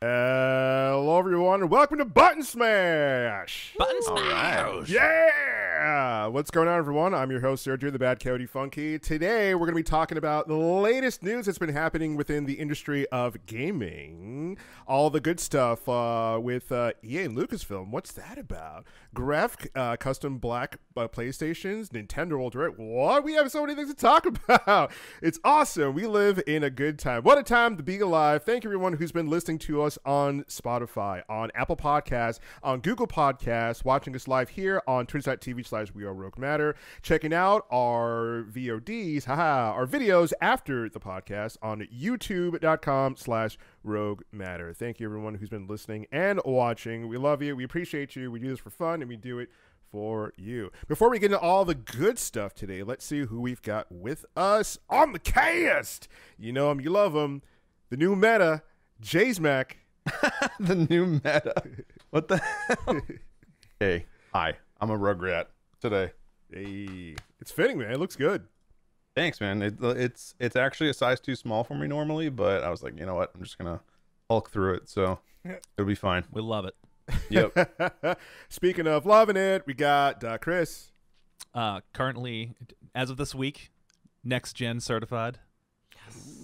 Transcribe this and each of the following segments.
Hello, everyone, and welcome to Button Smash! Button Smash! Right. Yeah! What's going on, everyone? I'm your host, Sergio, the Bad Coyote Funky. Today, we're going to be talking about the latest news that's been happening within the industry of gaming. All the good stuff with EA and Lucasfilm. What's that about? Graph, custom black PlayStations, Nintendo World Direct. What? We have so many things to talk about. It's awesome. We live in a good time. What a time to be alive. Thank you, everyone who's been listening to us on Spotify, on Apple Podcasts, on Google Podcasts, watching us live here on twitch.tv/WeAreRogueMatter, checking out our VODs, our videos after the podcast on youtube.com/RogueMatter. Thank you, everyone who's been listening and watching. We love you. We appreciate you. We do this for fun, and we do it for you. Before we get into all the good stuff today, let's see who we've got with us on the cast. You know him, you love him. The new meta, Jay's Mac. The new meta. What the hell? Hey, hi. I'm a Rugrat today. Hey, it's fitting, man. It looks good. Thanks, man. It's actually a size too small for me normally, but I was like, you know what? I'm just gonna Hulk through it, so it'll be fine. We love it. Yep. Speaking of loving it, we got Chris. Currently, as of this week, next gen certified.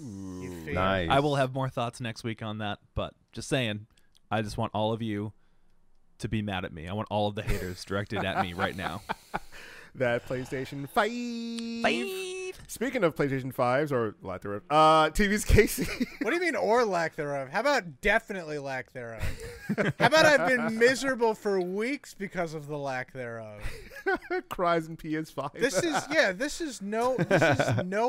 Ooh, nice. I will have more thoughts next week on that, but just saying, I just want all of you to be mad at me. I want all of the haters directed at me right now. That PlayStation 5. Speaking of PlayStation 5s, or lack thereof, TV's Casey. What do you mean, or lack thereof? How about definitely lack thereof? How about I've been miserable for weeks because of the lack thereof? Cries in PS5. This is no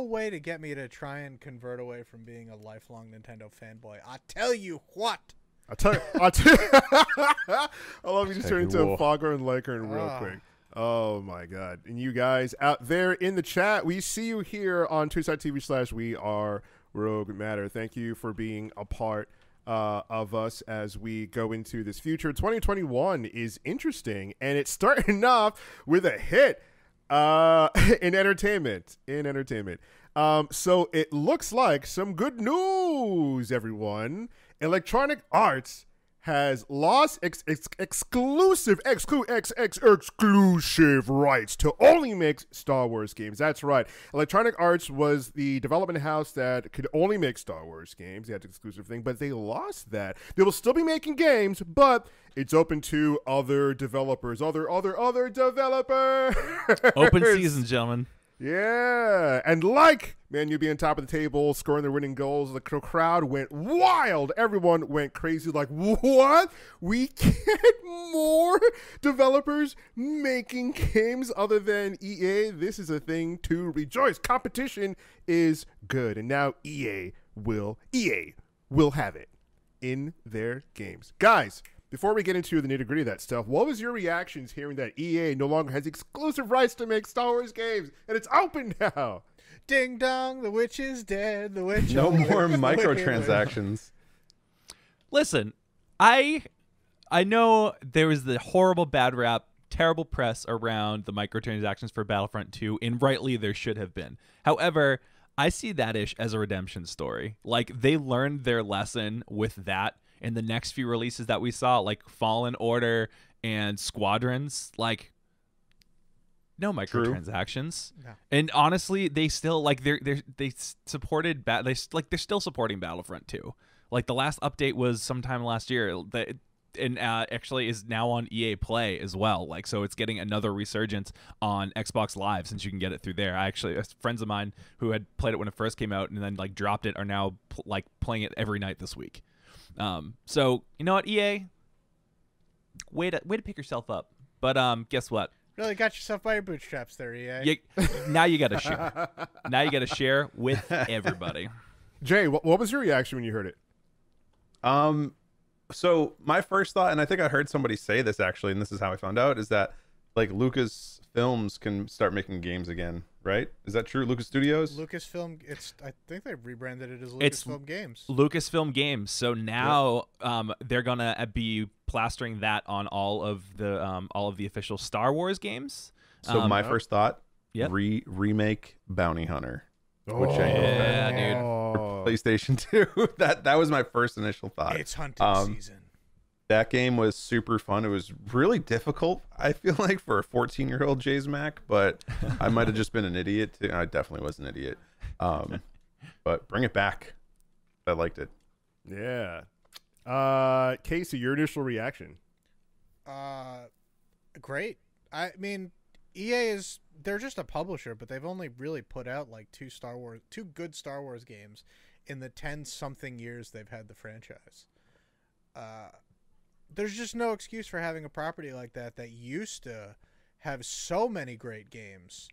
way to get me to try and convert away from being a lifelong Nintendo fanboy. I tell you what. I love you just turn into a Fogger and Lakern real quick. Oh my God. And you guys out there in the chat, we see you here on twitch.tv/WeAreRogueMatter. Thank you for being a part of us as we go into this future. 2021 is interesting, and it's starting off with a hit in entertainment. So it looks like some good news, everyone. Electronic Arts has lost exclusive rights to only make Star Wars games. That's right. Electronic Arts was the development house that could only make Star Wars games. They had the exclusive thing, but they lost that. They will still be making games, but it's open to other developers. Other developers. Open season, gentlemen. Yeah, and man, you being on top of the table, scoring the winning goals, the crowd went wild. Everyone went crazy like, what? We get more developers making games other than EA? This is a thing to rejoice. Competition is good, and now EA will have it in their games. Guys, before we get into the nitty-gritty of that stuff, what was your reactions hearing that EA no longer has exclusive rights to make Star Wars games, and it's open now? Ding dong, the witch is dead. The witch. No more microtransactions. Listen, I know there was the horrible bad rap, terrible press around the microtransactions for Battlefront 2, and rightly there should have been. However, I see that ish as a redemption story. Like, they learned their lesson with that. In the next few releases that we saw, like Fallen Order and Squadrons, like no microtransactions. No. And honestly, they still they supported they're still supporting Battlefront 2. Like, the last update was sometime last year, and actually is now on EA Play as well. Like, so it's getting another resurgence on Xbox Live since you can get it through there. Friends of mine who had played it when it first came out and then like dropped it are now playing it every night this week. So you know what, EA, way to pick yourself up. But guess what? Really got yourself by your bootstraps there, EA. Now you got to share. Now you got to share with everybody. Jay, what was your reaction when you heard it? So my first thought, and I think I heard somebody say this actually, and this is how I found out, is that like Lucasfilms can start making games again, right? Is that true? Lucas Studios? Lucasfilm. I think they rebranded it as Lucasfilm Games. Lucasfilm Games. So now they're gonna be plastering that on all of the official Star Wars games. So my first thought, yep. remake Bounty Hunter. which I Yeah, dude. Oh. PlayStation 2. That was my first initial thought. It's hunting season. That game was super fun. It was really difficult, I feel like, for a 14-year-old Jay's Mac, but I might have just been an idiot. I definitely was an idiot. But bring it back. I liked it. Yeah. Casey, your initial reaction? Great. I mean, EA they're just a publisher, but they've only really put out like two good Star Wars games in the 10-something years they've had the franchise. There's just no excuse for having a property like that used to have so many great games,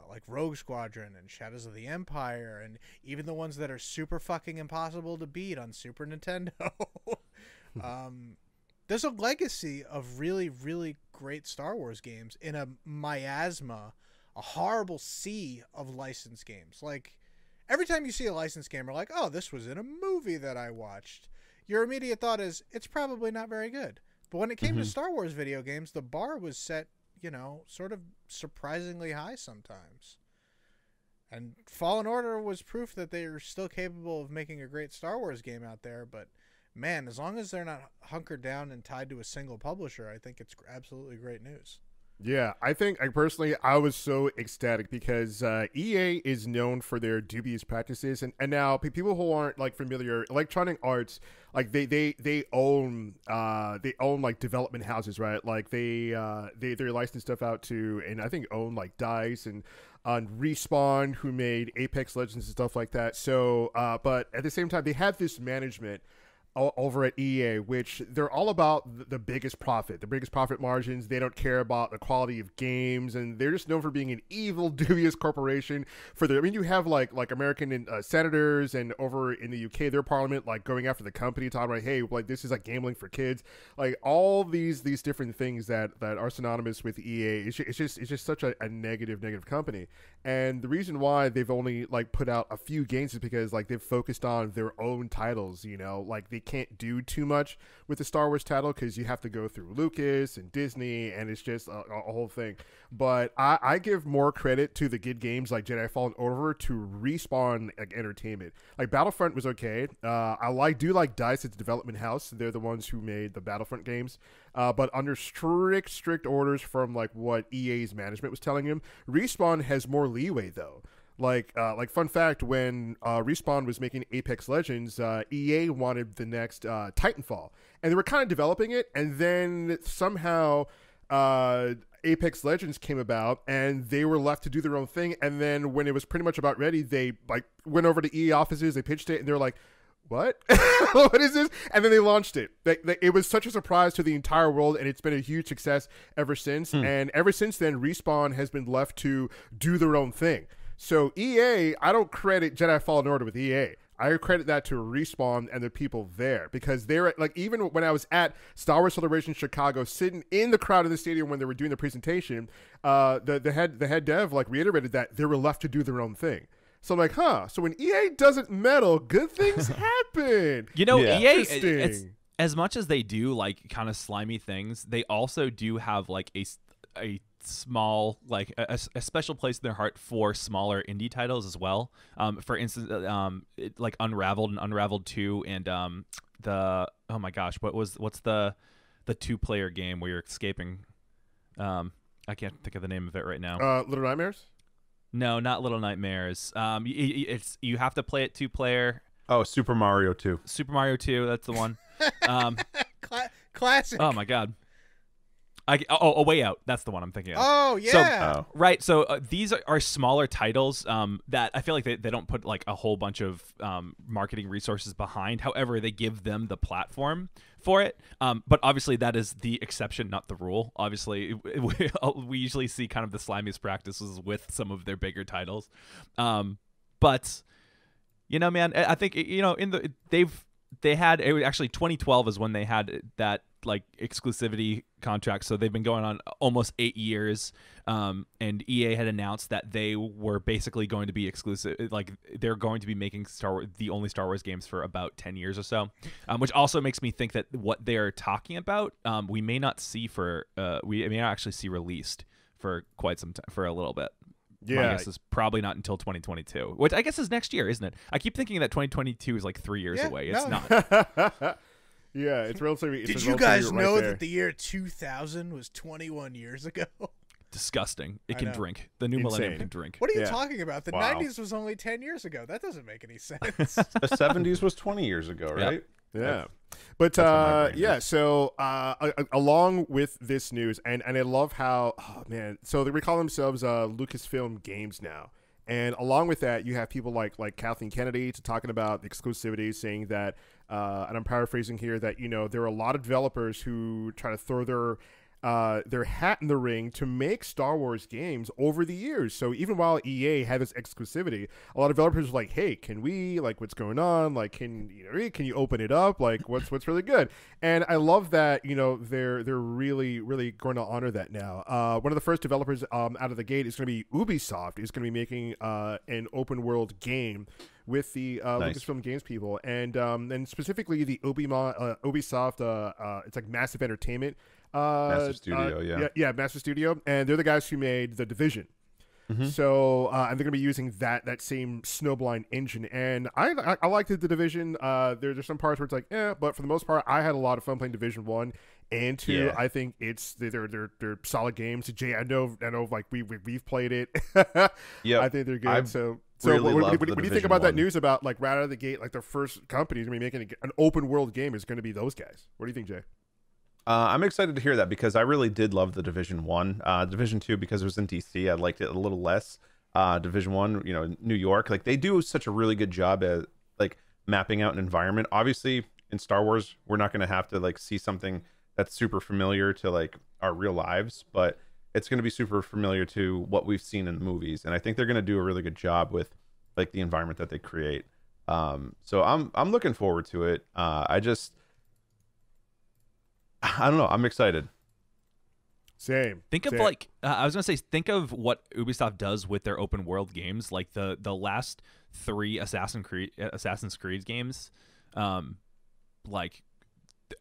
like Rogue Squadron and Shadows of the Empire, and even the ones that are super fucking impossible to beat on Super Nintendo. There's a legacy of really, really great Star Wars games in a miasma, a horrible sea of licensed games. Like, every time you see a licensed game, you're like, oh, this was in a movie that I watched. Your immediate thought is, it's probably not very good. But when it came to Star Wars video games, the bar was set, sort of surprisingly high sometimes. And Fallen Order was proof that they are still capable of making a great Star Wars game out there. But, man, as long as they're not hunkered down and tied to a single publisher, I think it's absolutely great news. Yeah, I think I was so ecstatic because EA is known for their dubious practices, and now people who aren't like familiar, Electronic Arts, like they own like development houses, right? Like they license stuff out to, and I think own like DICE and Respawn, who made Apex Legends and stuff like that. So, but at the same time, they have this management over at EA, which they're all about the biggest profit margins. They don't care about the quality of games, and they're just known for being an evil, dubious corporation. You have like American senators, and over in the UK, their parliament like going after the company, talking about, hey, like this is like gambling for kids, like all these different things that are synonymous with EA. It's just such a negative company, and the reason why they've only like put out a few games is because like they've focused on their own titles. Like they can't do too much with the Star Wars title because you have to go through Lucas and Disney, and it's just a whole thing. But I give more credit to the good games like Jedi Fallen Order to Respawn Entertainment. Like Battlefront was okay. I do like DICE as a development house. They're the ones who made the Battlefront games. But under strict orders from like what EA's management was telling him, Respawn has more leeway though. Like fun fact, when Respawn was making Apex Legends, EA wanted the next Titanfall, and they were kind of developing it, and then somehow Apex Legends came about, and they were left to do their own thing. And then when it was pretty much about ready, they like went over to EA offices, they pitched it, and they're like, what? What is this? And then they launched it. It was such a surprise to the entire world, and it's been a huge success ever since. And ever since then, Respawn has been left to do their own thing. So EA, I don't credit Jedi Fallen Order with EA. I credit that to Respawn and the people there, because they're like, even when I was at Star Wars Celebration Chicago, sitting in the crowd in the stadium when they were doing the presentation, the head dev like reiterated that they were left to do their own thing. So I'm like, so when EA doesn't meddle, good things happen. EA, it's, as much as they do like kind of slimy things, they also do have like a small, like a special place in their heart for smaller indie titles as well. For instance, like Unraveled and Unraveled 2, and the oh my gosh, what's the 2-player game where you're escaping? I can't think of the name of it right now. Little Nightmares? No, not Little Nightmares. You have to play it 2-player. Oh, Super Mario 2. Super Mario 2, that's the one. Classic. Oh my god. A Way Out. That's the one I'm thinking of. Oh, yeah. So, right. So these are smaller titles that I feel like they don't put like a whole bunch of marketing resources behind. However, they give them the platform for it. But obviously that is the exception, not the rule. Obviously, we usually see kind of the slimiest practices with some of their bigger titles. But, man, I think, they had, it was actually 2012 is when they had that like exclusivity contract, so they've been going on almost 8 years, and EA had announced that they were basically going to be exclusive, like they're going to be making the only Star Wars games for about 10 years or so, which also makes me think that what they're talking about we may not actually see released for quite some time, for a little bit. My Yeah. guess is probably not until 2022, which I guess is next year, isn't it? I keep thinking that 2022 is like 3 years Yeah, away. It's no. not. Yeah, it's relatively. Did you guys know that the year 2000 was 21 years ago? Disgusting. It I can know. drink. The new millennium Insane. can drink. What are you Yeah. talking about? The Wow. 90s was only 10 years ago. That doesn't make any sense. The 70s was 20 years ago, right? Yeah. But That's what my brain yeah, is. so along with this news, and I love how, oh man, so they call themselves Lucasfilm Games now. And along with that, you have people like Kathleen Kennedy talking about the exclusivity, saying that, and I'm paraphrasing here, that there are a lot of developers who try to throw their hat in the ring to make Star Wars games over the years. So even while EA had this exclusivity, a lot of developers were like, "Hey, can we, like, what's going on? Like, can you open it up? Like, what's really good?" And I love that they're really going to honor that now. One of the first developers out of the gate is going to be Ubisoft. Is going to be making an open world game with the Nice. Lucasfilm Games people, and specifically the Ubisoft. It's like Massive Entertainment. Massive Studio, yeah, Massive Studio, and they're the guys who made The Division. Mhm. So, and they're going to be using that same Snowblind engine, and I liked the Division. There's some parts where it's like, but for the most part, I had a lot of fun playing Division 1 and 2. Yeah. I think they're solid games. Jay, I know, like we've played it. Yep. I think they're good. I So really what loved do the you think Division about that 1. news about, like, right out of the gate, like, the first company is going to be making an open world game is going to be those guys? What do you think, Jay? I'm excited to hear that because I really did love the Division 1. Division 2, because it was in DC, I liked it a little less. Division 1, New York, like, they do such a really good job at, like, mapping out an environment. Obviously, in Star Wars, we're not going to have to, like, see something that's super familiar to, like, our real lives, but it's going to be super familiar to what we've seen in the movies. And I think they're going to do a really good job with, like, the environment that they create. So I'm looking forward to it. I don't know. I'm excited. Same. Think of Same. like I was gonna say, think of what Ubisoft does with their open world games, like the last 3 Assassin's Creed games, like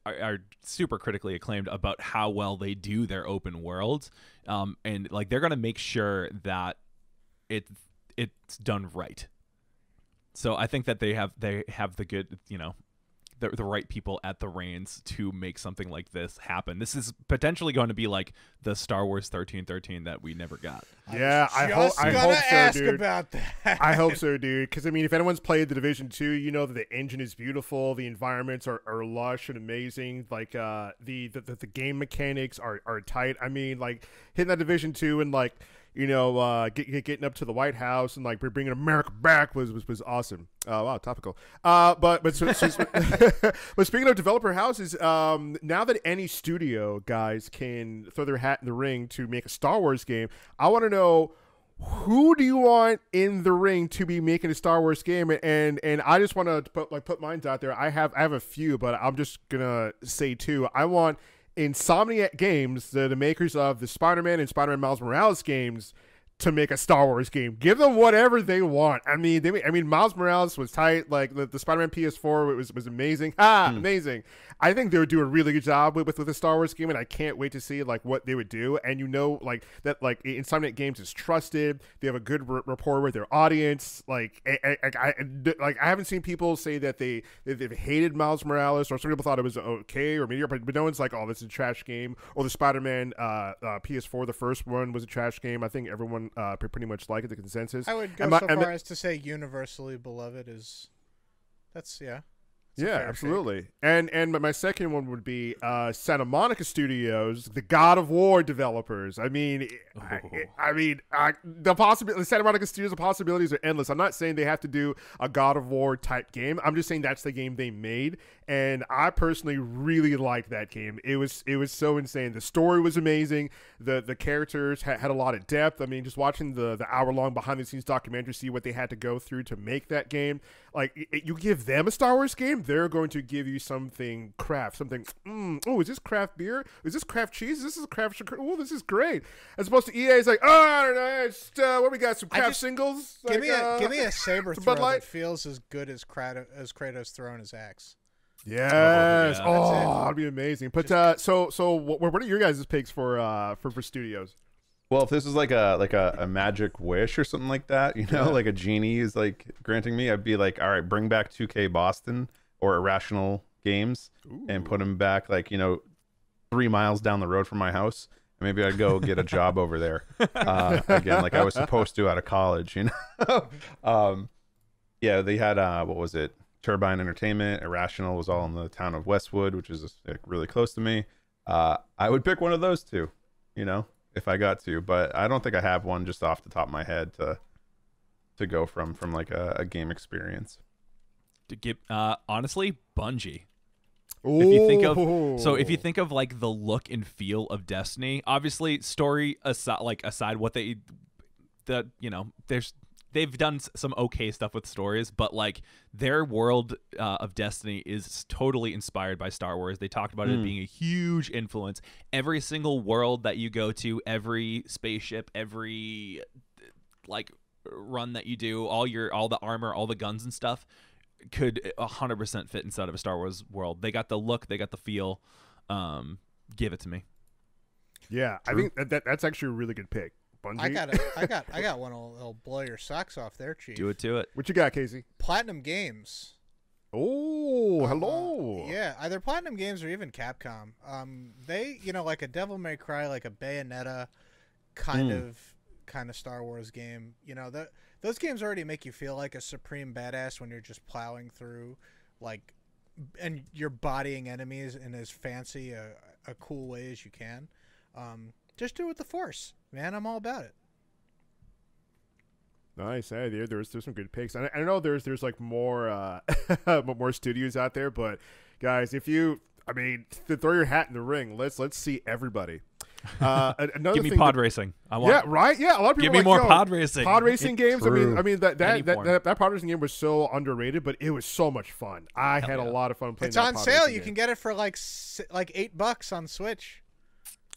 are super critically acclaimed about how well they do their open world, and like they're gonna make sure that it's done right. So I think that they have the good, the right people at the reins to make something like this happen. This is potentially going to be like the Star Wars 1313 that we never got. Yeah, I hope so, ask dude. about that. I hope so, dude. Because, I mean, if anyone's played the Division 2, you know that the engine is beautiful. The environments are lush and amazing. Like, the game mechanics are tight. I mean, like, hitting that Division 2 and, like, getting up to the White House and, like, bringing America back was awesome. Wow, topical. But speaking of developer houses, now that any studio guys can throw their hat in the ring to make a Star Wars game, I want to know, who do you want in the ring to be making a Star Wars game? And I just want to put mine out there. I have a few, but I'm just gonna say 2. I want Insomniac Games, the makers of the Spider-Man and Spider-Man Miles Morales games, to make a Star Wars game. Give them whatever they want. I mean, Miles Morales was tight. Like the Spider-Man PS4 was amazing. Amazing. I think they would do a really good job with a Star Wars game, and I can't wait to see like what they would do. And like that, like Insomniac Games is trusted. They have a good rapport with their audience. Like I haven't seen people say that they've hated Miles Morales, or some people thought it was okay or mediocre, but no one's like, oh, this is a trash game. Or the Spider-Man PS4, the first one, was a trash game. I think everyone pretty much liked it. The consensus. I would go so far as to say universally beloved is. That's yeah. Yeah, absolutely. And my second one would be Santa Monica Studios, the God of War developers. I mean, the Santa Monica Studios, the possibilities are endless. I'm not saying they have to do a God of War type game. I'm just saying that's the game they made, and I personally really liked that game. It was so insane. The story was amazing. The characters had a lot of depth. I mean, just watching the hour-long behind-the-scenes documentary, see what they had to go through to make that game. Like, you give them a Star Wars game, they're going to give you something craft, something. Oh, is this craft beer? Is this craft cheese? This is craft sugar. Oh, this is great. As opposed to EA is like, oh, I don't know. It's, what we got? Some craft singles. Give like, me a saber throw that feels as good as Kratos throwing his axe. Yes. Yeah. Oh, that'd be amazing. But so what are your guys' picks for studios? Well, if this is like a magic wish or something like that, like a genie is like granting me, I'd be like, all right, bring back 2K Boston or Irrational Games and put them back 3 miles down the road from my house. And maybe I'd go get a job over there again, like I was supposed to out of college. Yeah, they had what was it? Turbine Entertainment. Irrational was all in the town of Westwood, which is really close to me. I would pick one of those two, if I got to, but I don't think I have one just off the top of my head to go from like a game experience. To get honestly, Bungie. Ooh. If you think of like the look and feel of Destiny, obviously story aside what they've done some okay stuff with stories, but like their world of Destiny is totally inspired by Star Wars. They talked about it being a huge influence. Every single world that you go to, every spaceship, every like run that you do, all the armor, all the guns and stuff could 100% fit inside of a Star Wars world. They got the look, they got the feel. Give it to me. Yeah, true. I think that's actually a really good pick. Bungie. I got one that'll blow your socks off there, Chief. Do it. What you got, Casey? Platinum Games. Oh, hello. Yeah, either Platinum Games or even Capcom. They, like a Devil May Cry, like a Bayonetta kind of Star Wars game. Those games already make you feel like a supreme badass when you're just plowing through, and you're bodying enemies in as fancy a cool way as you can. Just do it with the Force, man. I'm all about it. Nice. Hey, there's some good picks. I know there's like more more studios out there, but guys, to throw your hat in the ring, let's see everybody. Give me pod racing. I want. Yeah, right. Yeah, a lot of people give me more pod racing. Pod racing games. True. I mean that pod racing game was so underrated, but it was so much fun. I had a lot of fun playing. It's on sale. You can get it for like $8 on Switch.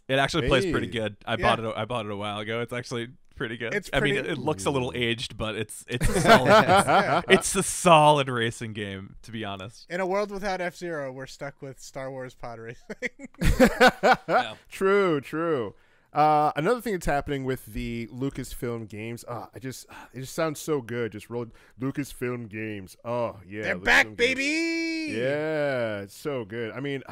It actually plays pretty good. I bought it a while ago. It's actually pretty good. It looks a little aged, but it's a solid. It's a solid racing game, to be honest. In a world without F-Zero, we're stuck with Star Wars pod racing. Yeah. True. Another thing that's happening with the Lucasfilm Games, it just sounds so good. Just roll Lucasfilm Games. Oh yeah, they're Lucasfilm back, Games. baby. Yeah, it's so good. I mean,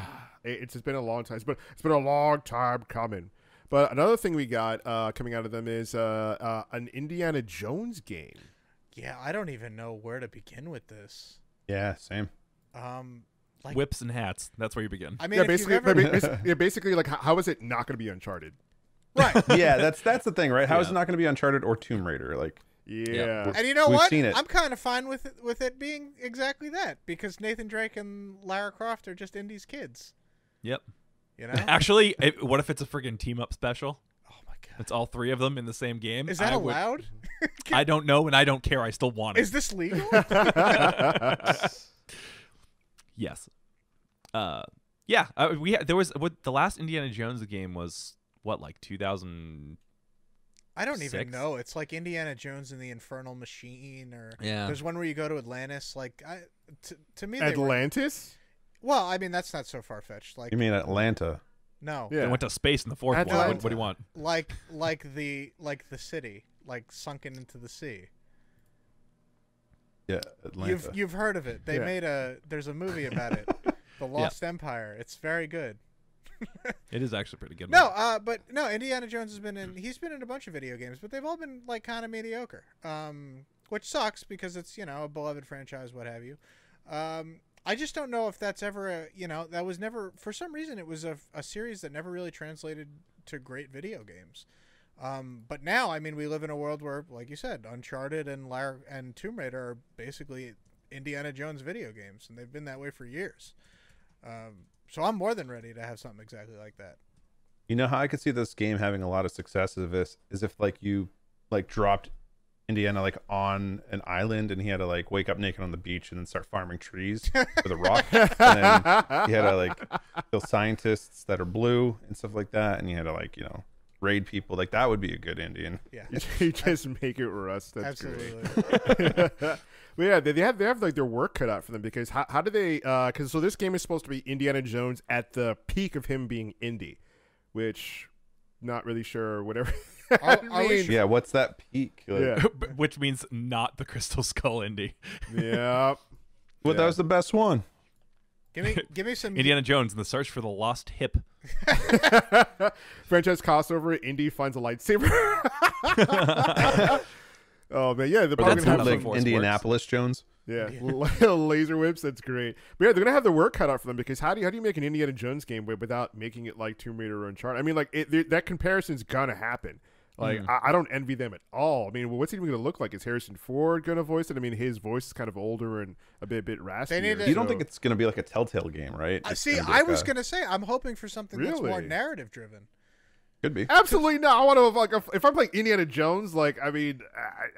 it's been a long time. It's been a long time coming. But another thing we got coming out of them is an Indiana Jones game. Yeah, I don't even know where to begin with this. Yeah, same. Whips and hats. That's where you begin. I mean, basically, like, how is it not going to be Uncharted? Right. Yeah, that's the thing, right? How is it not going to be Uncharted or Tomb Raider? Like, yeah. And you know we've what? seen it. I'm kind of fine with it being exactly that, because Nathan Drake and Lara Croft are just Indy's kids. Yep. Actually, what if it's a friggin' team up special? Oh my god! It's all three of them in the same game. Is that allowed? I don't know, and I don't care. I still want it. Is this legal? Yes. Yeah. There was the last Indiana Jones game was what, like 2000. I don't even know. It's like Indiana Jones and the Infernal Machine, or there's one where you go to Atlantis. Like, to me, Atlantis. Well, I mean, that's not so far fetched. Like, you mean Atlanta? No. Yeah. They went to space in the fourth one. What do you want? Like the city, like sunken into the sea. Yeah, Atlanta. You've heard of it. There's a movie about it, The Lost Empire. It's very good. It is actually pretty good. But Indiana Jones he's been in a bunch of video games, but they've all been like kind of mediocre. Which sucks because it's, a beloved franchise, what have you. I just don't know if that's ever that was never, for some reason, it was a series that never really translated to great video games. But now, I mean, we live in a world where, like you said, Uncharted and Tomb Raider are basically Indiana Jones video games, and they've been that way for years. So I'm more than ready to have something exactly like that. You know how I could see this game having a lot of success is if like you like dropped Indiana like on an island and he had to like wake up naked on the beach and then start farming trees with a rock, and then he had to like kill scientists that are blue and stuff like that, and you had to like raid people. Like, that would be a good Indian. Yeah, you just make it Rust. That's absolutely great. Well, yeah, they have like their work cut out for them, because how do they? Because this game is supposed to be Indiana Jones at the peak of him being Indy, which not really sure whatever I wish- Yeah, what's that peak? Like, Yeah. Which means not the Crystal Skull indie. Yeah. Well, that was the best one. give me some Indiana Jones and the Search for the Lost Hip. Franchise crossover. Indy finds a lightsaber. Oh man, yeah, they're Or probably that's gonna how have the some, Force Indianapolis Jones. yeah, laser whips. That's great. But yeah, they're gonna have the work cut out for them because how do you make an Indiana Jones game without making it like Tomb Raider or Uncharted? I mean, like that comparison's gonna happen. Like I don't envy them at all. I mean, what's it even gonna look like? Is Harrison Ford gonna voice it? I mean, his voice is kind of older and a bit raspy. need to- You don't think it's going to be like a Telltale game, right? It's see, gonna be I like was a- gonna say I'm hoping for something that's more Really? narrative driven. Could be. Absolutely not. I want to like if I'm playing Indiana Jones, like I mean,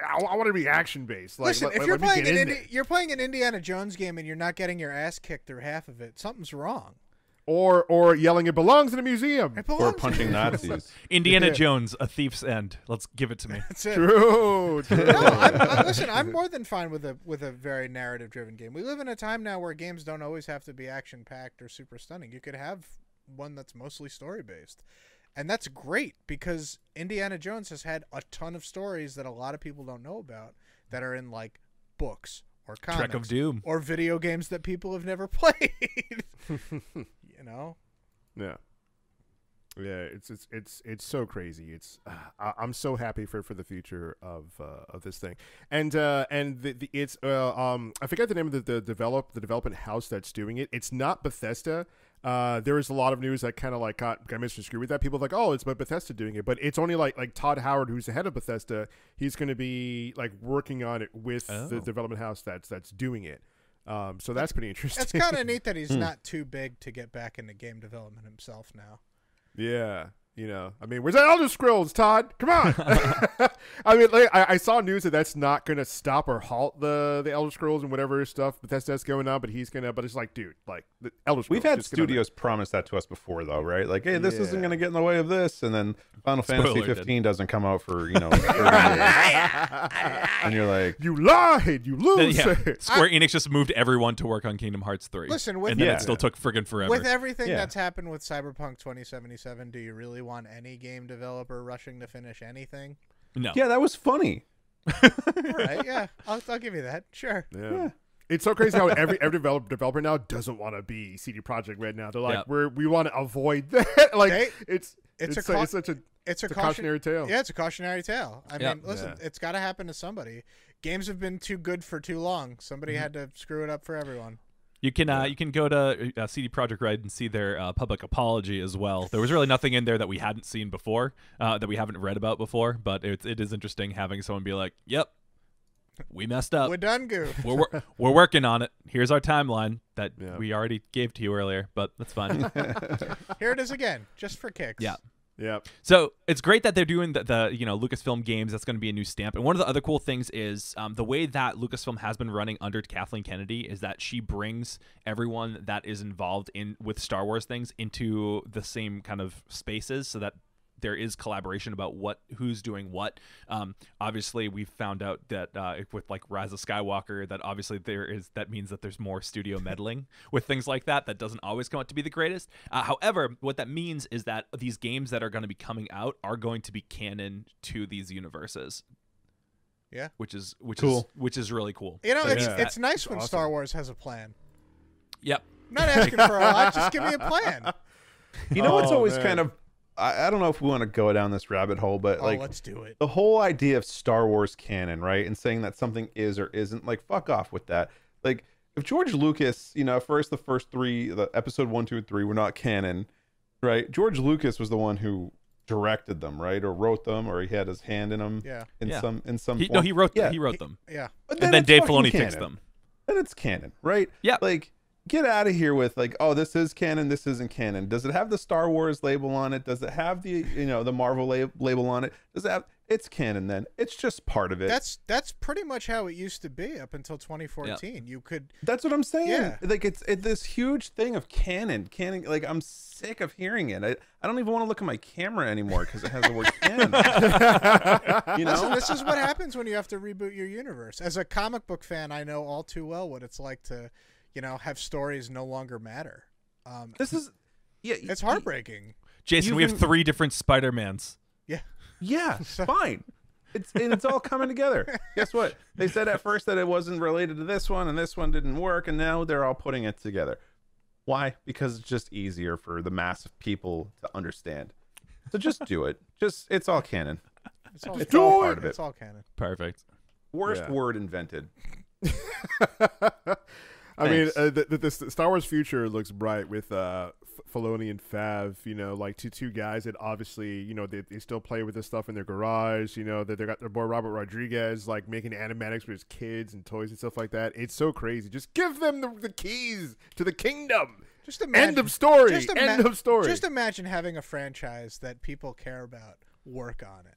I want to be action based. Like, Listen, if let you're me playing get in an there. you're playing an Indiana Jones game and you're not getting your ass kicked through half of it, something's wrong. or yelling, "It belongs in a museum." It Or belongs punching Nazis. Indiana Yeah. Jones, A Thief's End. Let's give it to me. That's it. True. No, listen, I'm more than fine with a very narrative driven game. We live in a time now where games don't always have to be action packed or super stunning. You could have one that's mostly story based. And that's great because Indiana Jones has had a ton of stories that a lot of people don't know about that are in like books or comics Trek of Doom. or video games that people have never played. You know? Yeah. Yeah, it's so crazy. I'm so happy for the future of this thing, and it's I forget the name of the development house that's doing it. It's not Bethesda. There was a lot of news that kind of like got misconstrued with that. People were like, oh, it's Bethesda doing it, but it's only like Todd Howard, who's the head of Bethesda. He's going to be like working on it with the development house that's doing it. So that's pretty interesting. It's kind of neat that he's not too big to get back into game development himself now. Yeah, I mean, where's that Elder Scrolls, Todd? Come on. I mean, like, I saw news that's not going to stop or halt the Elder Scrolls and whatever stuff Bethesda's going on, but but it's like, dude, like the Elder Scrolls. We've had just get on there. studios promise that to us before, though, right? Like, hey, this isn't Yeah. going to get in the way of this, and then Final Fantasy Spoiler 15 doesn't come out for 30 years, and you're like, You lied, you lose. Yeah. Square Enix just moved everyone to work on Kingdom Hearts 3. Listen, with and then Yeah. it still took friggin' forever. With everything Yeah. that's happened with Cyberpunk 2077, do you really want any game developer rushing to finish anything? no. yeah, that was funny. All right, yeah, I'll give you that. Sure. Yeah. It's so crazy how every developer now doesn't want to be CD Projekt Red now. They're like, Yeah. we want to avoid that. Like They- it's it's a so- cau- it's such a It's a cautionary tale. Yeah, it's a cautionary tale. I Yeah. mean, listen, Yeah. it's got to happen to somebody. Games have been too good for too long. Somebody Mm-hmm. had to screw it up for everyone. You can go to CD Projekt Red and see their public apology as well. There was really nothing in there that we hadn't seen before, that we haven't read about before. But it is interesting having someone be like, "Yep, we messed up. We're done, goof. We're working on it. Here's our timeline that Yeah. we already gave to you earlier, but that's fine." Here it is again, just for kicks. Yeah. Yeah. So it's great that they're doing the Lucasfilm Games. That's going to be a new stamp. And one of the other cool things is the way that Lucasfilm has been running under Kathleen Kennedy is that she brings everyone that is involved with Star Wars things into the same kind of spaces so that there is collaboration about who's doing what. Obviously, we found out that with like Rise of Skywalker, that obviously that means that there's more studio meddling with things like that. That doesn't always come out to be the greatest. However, what that means is that these games that are going to be coming out are going to be canon to these universes. Yeah. Which is Cool. which is really cool. You know, Yeah. it's nice when awesome. Star Wars has a plan. Yep. I'm not asking for a lot. Just give me a plan. You know what's Oh, always man. kind of, I don't know if we want to go down this rabbit hole, but Oh, like let's do it. the whole idea of Star Wars canon, right? And saying that something is or isn't, like, fuck off with that. Like, if George Lucas, the first three, the episode 1, 2, and 3 were not canon, right? George Lucas was the one who directed them, right? Or wrote them, or he had his hand in them Yeah. in Yeah. some He form. wrote Yeah. he wrote them. Yeah. But And then it's Dave fucking Filoni canon. fixed them. Then it's canon, right? Yeah. Like, get out of here with like, oh, this is canon, this isn't canon. Does it have the Star Wars label on it? Does it have the the Marvel label on it? Does it have? It's canon then. It's just part of it. That's pretty much how it used to be up until 2014. You could That's what I'm saying. Yeah. Like it's this huge thing of canon. Like I'm sick of hearing it. I don't even want to look at my camera anymore because it has the word canon. Listen, this is what happens when you have to reboot your universe. As a comic book fan, I know all too well what it's like to, have stories no longer matter. This is It's heartbreaking. Jason, we have You've been- 3 different Spider-Mans. Yeah. Yeah, fine. It's all coming together. Guess what? They said at first that it wasn't related to this one, and this one didn't work, and now they're all putting it together. Why? Because it's just easier for the mass of people to understand. So just do it. It's all canon. It's all, It's all part of it. It's all canon. Perfect. Worst word invented. I mean, the Star Wars future looks bright with Filoni and Fav, you know, like two guys that obviously, you know, they still play with this stuff in their garage, you know, that they got their boy Robert Rodriguez, like, making animatics with his kids and toys and stuff like that. It's so crazy. Just give them the keys to the kingdom. Just imagine, end of story. End of story. Just imagine having a franchise that people care about work on it.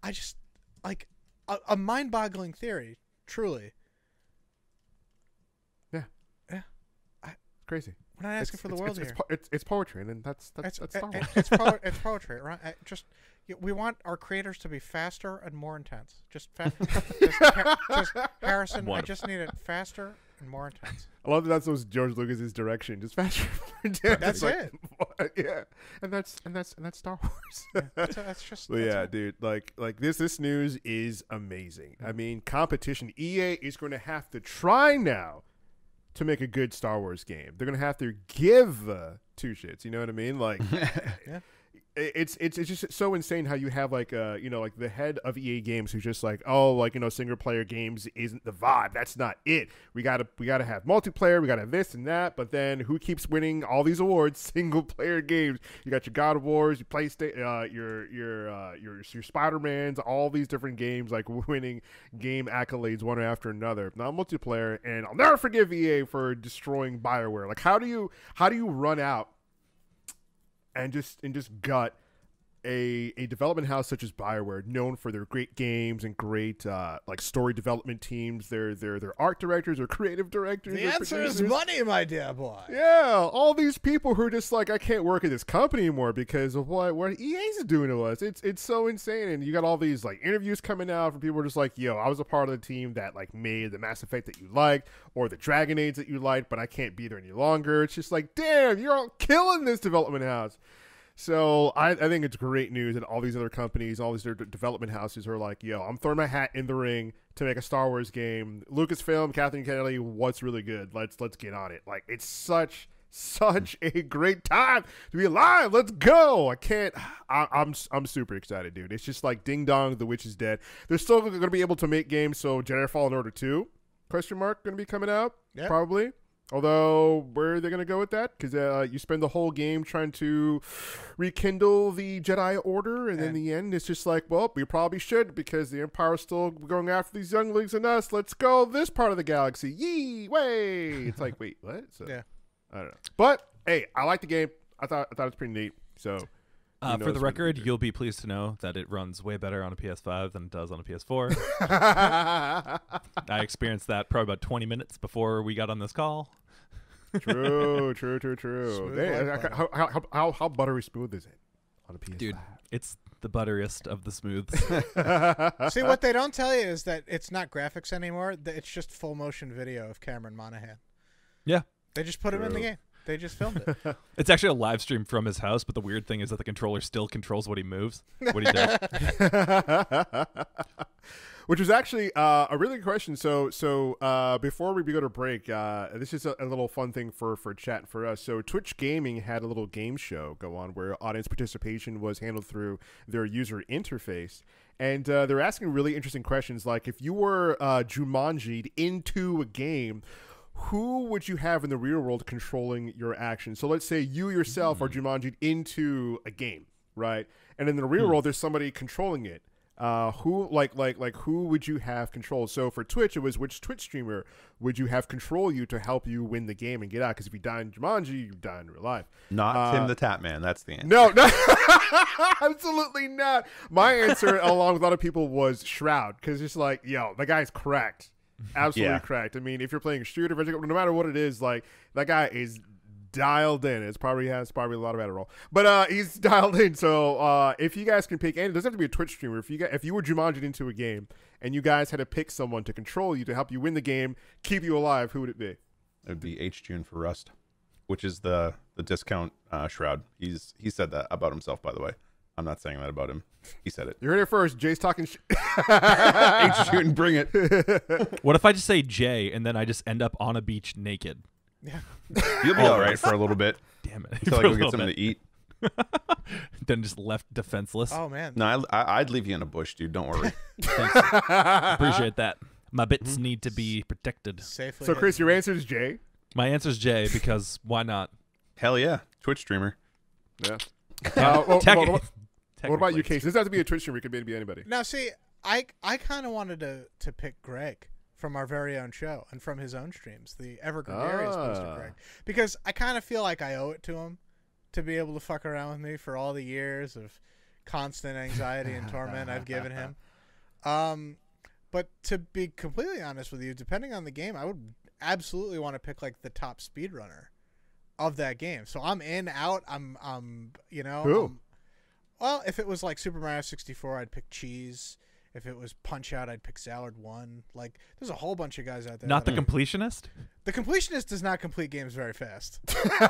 I just, like, a mind-boggling theory, truly. Crazy. We're not asking for the world here. It's poetry, and that's Star Wars. It's poetry, right? We want our creators to be faster and more intense. Just Harrison. Wonderful. I just need it faster and more intense. I love that that's George Lucas's direction. Just faster. That's it. Yeah, and that's Star Wars. That's just. Well, that's yeah, it. dude. Like this news is amazing. I mean, competition. EA is going to have to try now to make a good Star Wars game. They're gonna have to give two shits. You know what I mean? Like, Yeah. It's just so insane how you have like you know, like the head of EA Games who's just like, oh, like, you know, single player games isn't the vibe. That's not it. We gotta have multiplayer. We gotta have this and that. But then who keeps winning all these awards? Single player games. You got your God of Wars, your PlayStation, your Spider-Mans, all these different games like winning game accolades one after another. Not multiplayer. And I'll never forgive EA for destroying BioWare. Like, how do you run out and just gut a development house such as BioWare, known for their great games and great like story development teams, their art directors or creative directors? The answer is money, my dear boy. Yeah, all these people who are just like, I can't work at this company anymore because of what EA's doing to us. It's so insane. And you got all these like interviews coming out from people who are just like, yo, I was a part of the team that like made the Mass Effect that you liked or the Dragon Age that you liked, but I can't be there any longer. It's just like, damn, you're all killing this development house. So I think it's great news that all these other companies, all these development houses are like, yo, I'm throwing my hat in the ring to make a Star Wars game. Lucasfilm, Kathleen Kennedy, what's really good? Let's get on it. Like, it's such a great time to be alive. Let's go. I'm super excited, dude. It's just like ding dong, The Witch is dead. They're still going to be able to make games. So Jedi Fallen Order 2 ? Going to be coming out, Yep. probably. Although, where are they going to go with that? Because you spend the whole game trying to rekindle the Jedi Order, and in the end, it's just like, well, we probably should, because the Empire's still going after these younglings and us. Let's go this part of the galaxy. Yee, way! It's like, wait, what? So, Yeah. I don't know. But, hey, I like the game. I thought it was pretty neat. So, For the record, you'll be pleased to know that it runs way better on a PS5 than it does on a PS4. I experienced that probably about 20 minutes before we got on this call. True. Smooth Hey, like butter. how buttery smooth is it on a PS5? Dude, it's the butteriest of the smooths. See, what they don't tell you is that it's not graphics anymore. It's just full motion video of Cameron Monaghan. Yeah. They just put him in the game. They just filmed it. It's actually a live stream from his house, but the weird thing is that the controller still controls what he moves, what he does. Which was actually a really good question. So before we go to break, this is a little fun thing for chat and for us. So Twitch Gaming had a little game show go on where audience participation was handled through their user interface. And they're asking really interesting questions like, if you were Jumanji'd into a game, who would you have in the real world controlling your actions? So let's say you yourself are Jumanji'd into a game, right? And in the real world, there's somebody controlling it. Who who would you have control? So for Twitch, it was which Twitch streamer would you have control you to help you win the game and get out? Because if you die in Jumanji, you die in real life. Not Tim the Tap Man. That's the answer. No, absolutely not. My answer, along with a lot of people, was Shroud, because it's like, yo, the guy's correct. Absolutely correct. I mean, if you're playing a shooter, no matter what it is, like, that guy is dialed in. It's probably a lot of Adderall, but he's dialed in. So if you guys can pick, and it doesn't have to be a Twitch streamer. If you were Jumanji'd into a game and you guys had to pick someone to control you to help you win the game, keep you alive, who would it be? It would be H. June for Rust, which is the discount Shroud. He said that about himself, by the way. I'm not saying that about him. He said it. You heard it first. Jay's talking H. June, bring it. What if I just say Jay and then I just end up on a beach naked? Yeah. You'll be all right for a little bit. Damn it. Until I For a go get little something bit. to eat. Then just left defenseless. Oh man. No, I'd leave you in a bush, dude. Don't worry. Thanks. Appreciate that. My bits need to be protected. Safely. So, Chris, hidden. your answer is Jay. My answer is Jay because why not? Hell yeah. Twitch streamer. Yeah. Tech- What about you, technically. Case? This doesn't have to be a Twitch streamer. It could be anybody. Now, see, I kind of wanted to pick Greg from our very own show and from his own streams, the Evergregarious poster Greg, because I kind of feel like I owe it to him to be able to fuck around with me for all the years of constant anxiety and torment I've given him. But to be completely honest with you, depending on the game, I would absolutely want to pick like the top speedrunner of that game. So I'm in, out. I'm you know. Who? Well, if it was like Super Mario 64, I'd pick Cheese. If it was Punch Out, I'd pick Salad 1. Like, there's a whole bunch of guys out there. Not the that completionist? The completionist does not complete games very fast.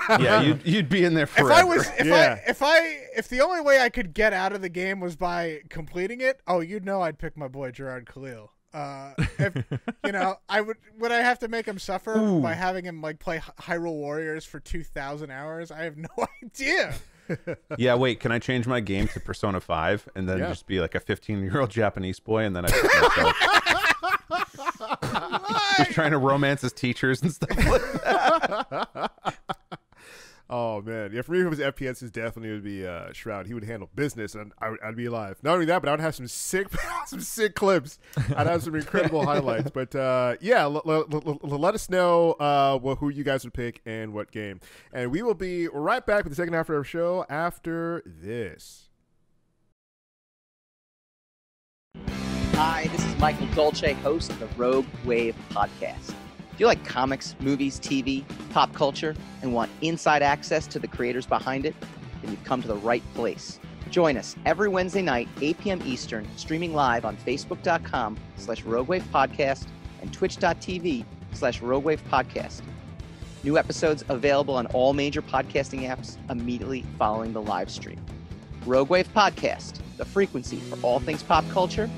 Yeah, you'd be in there If forever. I was, if the only way I could get out of the game was by completing it, oh, you'd know I'd pick my boy Gerard Khalil. If, you know, would I have to make him suffer by having him like play Hyrule Warriors for 2,000 hours? I have no idea. Yeah, wait, can I change my game to Persona 5 and then Yeah. just be like a 15-year-old Japanese boy and then I pick myself? Just trying to romance his teachers and stuff like that. Oh man, yeah. For me, if it was FPS, it definitely would be Shroud. He would handle business, and I'd be alive. Not only that, but I would have some sick clips. I'd have some incredible highlights. But yeah, let us know who you guys would pick and what game. And we will be right back with the second half of our show after this. Hi, this is Michael Dolce, host of the Rogue Wave podcast. If you like comics, movies, TV, pop culture, and want inside access to the creators behind it, then you've come to the right place. Join us every Wednesday night, 8 p.m. Eastern, streaming live on Facebook.com/RogueWavePodcast and Twitch.tv/RogueWavePodcast. New episodes available on all major podcasting apps immediately following the live stream. Rogue Wave Podcast, the frequency for all things pop culture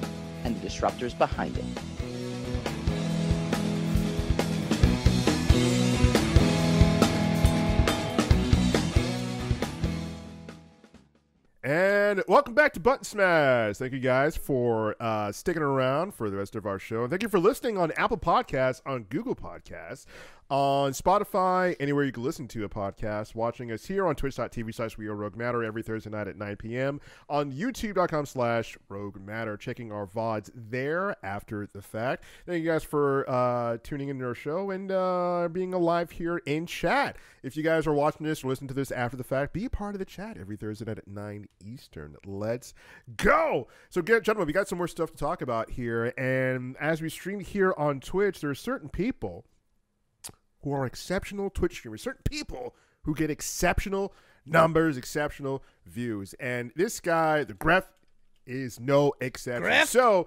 and the disruptors behind it. And welcome back to Button Smash. Thank you guys for sticking around for the rest of our show. And thank you for listening on Apple Podcasts, on Google Podcasts, on Spotify, anywhere you can listen to a podcast, watching us here on twitch.tv/WeAreRogueMatter every Thursday night at 9 p.m., on youtube.com/RogueMatter, checking our VODs there after the fact. Thank you guys for tuning into our show and being alive here in chat. If you guys are watching this or listening to this after the fact, be a part of the chat every Thursday night at 9 Eastern. Let's go! So, gentlemen, we got some more stuff to talk about here. And as we stream here on Twitch, there are certain people who are exceptional Twitch streamers, certain people who get exceptional numbers, exceptional views. And this guy, the Gref, is no exception. Gref? So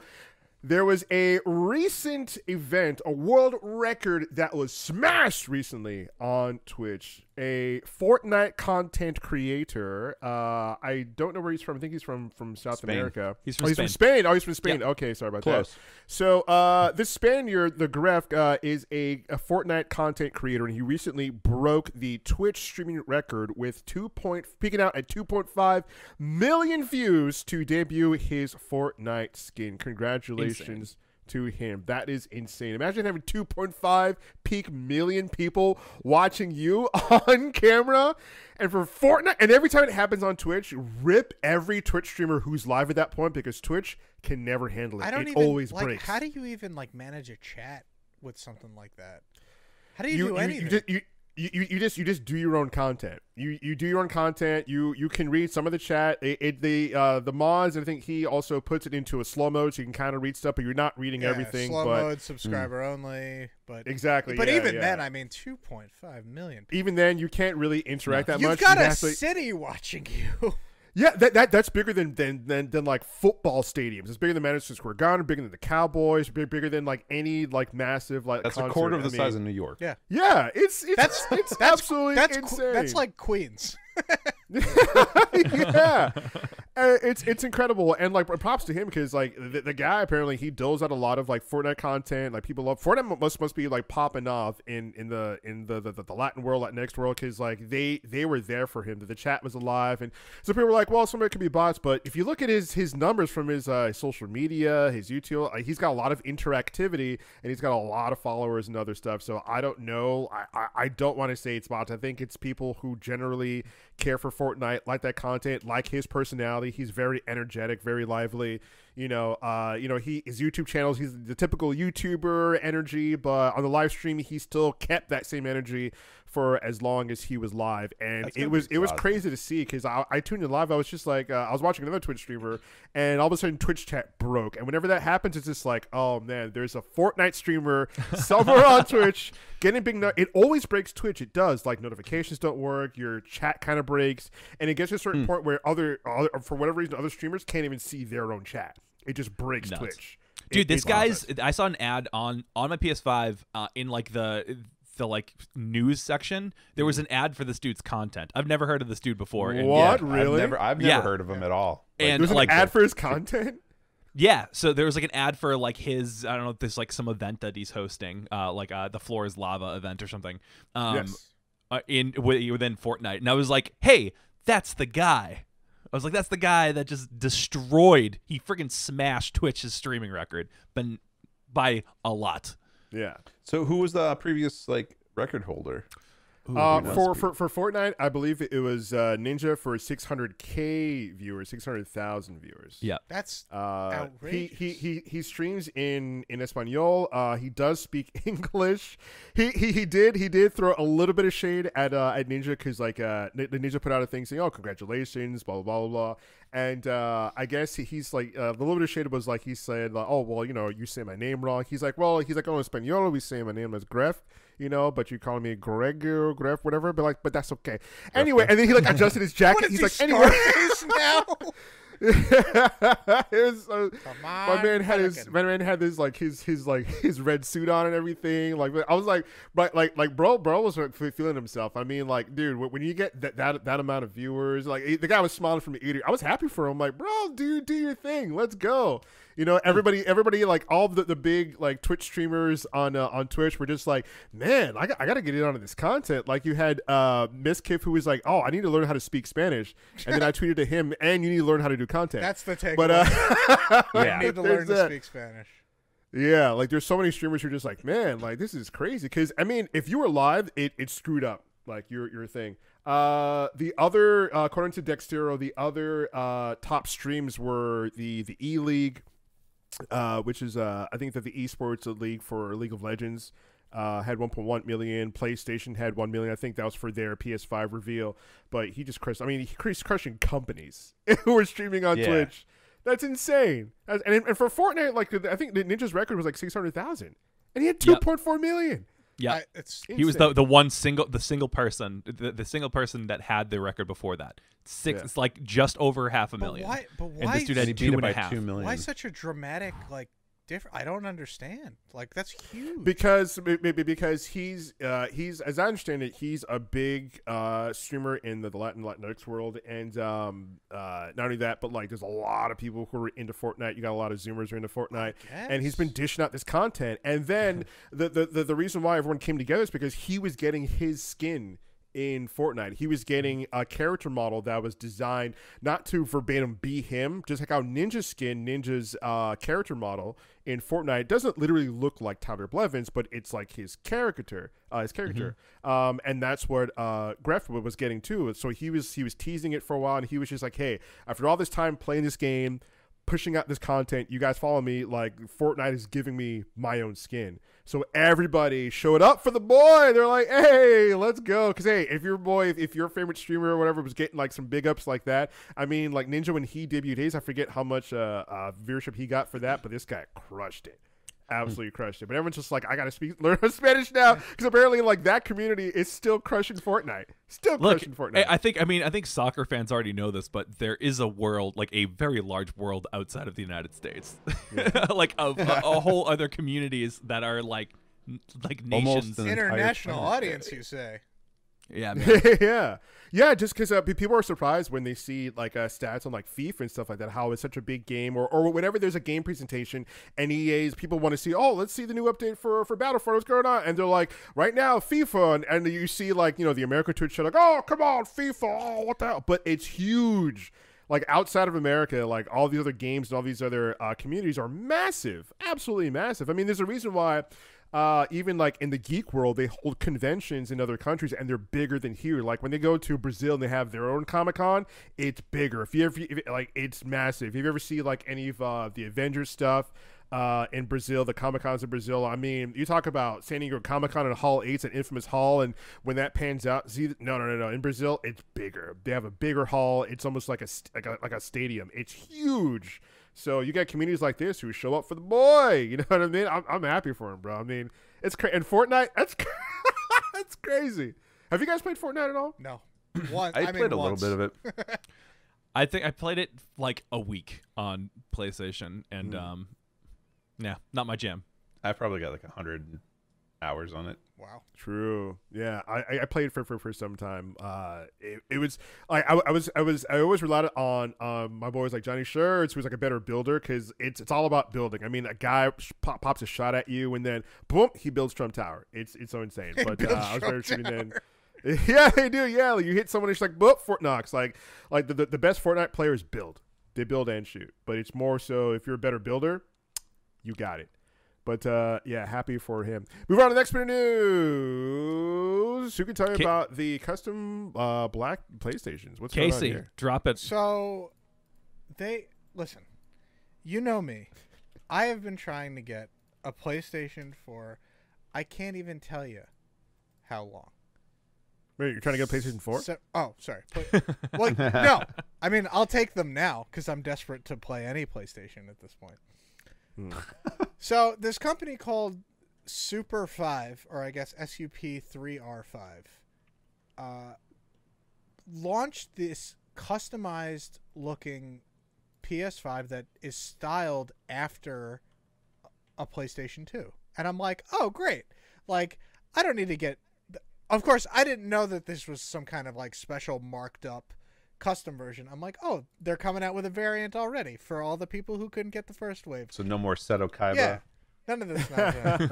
there was a recent event, a world record that was smashed recently on Twitch. A Fortnite content creator. I don't know where he's from. I think he's from South Spain. America. He's from He's Spain. from Spain. Oh, he's from Spain. Yeah. Okay, sorry about Close. that. So this Spaniard, the Gref, is a Fortnite content creator, and he recently broke the Twitch streaming record with peaking out at 2.5 million views to debut his Fortnite skin. Congratulations to him. That is insane. Imagine having 2.5 peak million people watching you on camera. And for Fortnite, and every time it happens on Twitch, rip every Twitch streamer who's live at that point, because Twitch can never handle it. I don't It even always like. breaks. How do you even like manage a chat with something like that? How do you do anything? You just do your own content. You do your own content. You can read some of the chat. The mods, and I think he also puts it into a slow mode, so you can kind of read stuff, but you're not reading everything. Slow but mode, subscriber only. But exactly. But yeah, even yeah. then, I mean, 2.5 million. Even then, you can't really interact that You've much. got You a have to- city watching you. Yeah, that's bigger than like football stadiums. It's bigger than Madison Square Garden, bigger than the Cowboys, bigger than like any like massive like. That's concert. a quarter of the I mean, size of New York. Yeah. Yeah, it's absolutely insane. That's like Queens. Yeah, it's incredible, and like props to him because like the guy apparently he doles out a lot of like Fortnite content. Like people love Fortnite must be like popping off in the Latin world, Latinx world, because like they were there for him. The chat was alive, and so people were like, well, some of it could be bots, but if you look at his numbers from his social media, his YouTube, he's got a lot of interactivity and he's got a lot of followers and other stuff. So I don't know. I don't want to say it's bots. I think it's people who generally care for Fortnite, like that content, like his personality. He's very energetic, very lively. His YouTube channels, he's the typical YouTuber energy, but on the live stream, he still kept that same energy for as long as he was live, and it was crazy to see because I tuned in live. I was just like I was watching another Twitch streamer, and all of a sudden Twitch chat broke, and whenever that happens, it's just like, oh man, there's a Fortnite streamer somewhere on Twitch getting big. It always breaks Twitch. It does. Like notifications don't work, your chat kind of breaks, and it gets to a certain point where other for whatever reason other streamers can't even see their own chat. It just breaks Twitch. Dude, this guy's. I saw an ad on my PS5 in like the like news section. There was an ad for this dude's content. I've never heard of this dude before. What? And, really? I've never heard of him at all. And there's like an ad for his content. Yeah, so there was like an ad for like his, I don't know if there's like some event that he's hosting, like the Floor is Lava event or something. Yes. Within Fortnite, and I was like, hey, that's the guy. I was like, that's the guy that just destroyed. He friggin' smashed Twitch's streaming record, but by a lot. Yeah. So who was the previous like record holder? For Fortnite, I believe it was Ninja for 600K viewers, 600,000 viewers. Yeah, that's outrageous. He streams in Espanol. He does speak English. He did throw a little bit of shade at Ninja because like the Ninja put out a thing saying, "Oh, congratulations," blah blah blah blah. And I guess he's like the little bit of shade was like he said, like, "Oh well, you say my name wrong." He's like, "Oh, in Espanol we say my name as Gref." But you call me Greg or Gref, whatever. But that's okay. Anyway, and then he like adjusted his jacket. He's like, anyway. now. My man had his like his red suit on and everything. Like I was like, but bro was feeling himself. I mean, like, dude, when you get that amount of viewers, like the guy was smiling from the ear. I was happy for him. Like, bro, dude, do your thing. Let's go. Everybody, like all the big like Twitch streamers on Twitch were just like, man, I got to get in on this content. Like you had Miss Kiff who was like, oh, I need to learn how to speak Spanish, and then I tweeted to him, and you need to learn how to do content. That's the take. But I need to learn to speak Spanish. Yeah, like there's so many streamers who are just like, man, like this is crazy. Because I mean, if you were live, it screwed up like your thing. The other, according to Dextero, the other top streams were the E League. Which is I think that the esports league for League of Legends had 1.1 million. PlayStation had 1 million. I think that was for their PS5 reveal. But he just crushed. I mean, he's crushing companies who are streaming on Twitch. That's insane. And for Fortnite, like I think the Ninja's record was like 600,000, and he had 2.4 million. Yeah, it's he was the single person that had the record before that. It's like just over 500,000. But why? And this dude had 2.5 million. Why such a dramatic like different? I don't understand. Like that's huge. Because he's as I understand it, he's a big streamer in the Latinx world, and not only that, but like there's a lot of people who are into Fortnite. You got a lot of Zoomers who are into Fortnite, and he's been dishing out this content. And then the reason why everyone came together is because he was getting his skin in Fortnite. He was getting a character model that was designed not to verbatim be him, just like how Ninja's character model in Fortnite doesn't literally look like Tyler Blevins, but it's like his caricature. And that's what Gref was getting too. So he was teasing it for a while, and he was just like, hey, after all this time playing this game, pushing out this content, you guys follow me, like Fortnite is giving me my own skin. So everybody showed up for the boy. They're like, hey, let's go. Because hey, if your favorite streamer or whatever was getting like some big ups like that, I mean, like Ninja when he debuted his, I forget how much viewership he got for that, but this guy crushed it. Absolutely crushed it. But everyone's just like, I gotta learn Spanish now, because apparently like that community is still crushing Fortnite. Crushing Fortnite. I think soccer fans already know this, but there is a world, like a very large world outside of the United States, like a whole other communities that are like nations. International audience, you say? Yeah, man. yeah. Just because people are surprised when they see like stats on like FIFA and stuff like that, how it's such a big game, or whenever there's a game presentation and EA's people want to see, oh, let's see the new update for Battlefront, what's going on, and they're like, right now FIFA, and you see like the American Twitch show like, oh, come on, FIFA, oh, what the hell, but it's huge. Like outside of America, like all these other games and all these other communities are massive, absolutely massive. I mean, there's a reason why. Even like in the geek world, they hold conventions in other countries and they're bigger than here. Like when they go to Brazil and they have their own Comic-Con, it's bigger. Like it's massive. If you ever see like any of the Avengers stuff in Brazil, the Comic-Cons in Brazil, I mean, you talk about San Diego Comic-Con in Hall 8, it's an infamous hall, and when that pans out, no. In Brazil, it's bigger. They have a bigger hall. It's almost like a stadium. It's huge. So you got communities like this who show up for the boy. You know what I mean? I'm happy for him, bro. I mean, it's crazy. And Fortnite, that's crazy. Have you guys played Fortnite at all? No. Once. I played a little bit of it. I think I played it like a week on PlayStation, and yeah, not my jam. I probably got like 100 hours on it. Wow. True. Yeah, I played for some time. It was like I always relied on my boys like Johnny Shirts, who's like a better builder, because it's all about building. I mean, a guy pops a shot at you and then boom, he builds Trump Tower. It's so insane. But I was better shooting then. Yeah, they do. Yeah, like you hit someone, it's like boop, Fort Knox. Like the best Fortnite players build. They build and shoot. But it's more so if you're a better builder, you got it. But, yeah, happy for him. Move on to the next bit of news. Who can tell you about the custom black PlayStations? What's going on Casey, here? drop it. So, listen, you know me. I have been trying to get a PlayStation for, I can't even tell you how long. Wait, you're trying to get a PlayStation 4? Oh, sorry. No. I mean, I'll take them now because I'm desperate to play any PlayStation at this point. So this company called Super 5, or I guess SUP3R5, launched this customized looking PS5 that is styled after a PlayStation 2. And I'm like, oh, great. Like, I don't need to get... Of course, I didn't know that this was some kind of like special marked up custom version. I'm like, oh, they're coming out with a variant already for all the people who couldn't get the first wave. So no more Seto Kaiba. Yeah, none of this nonsense.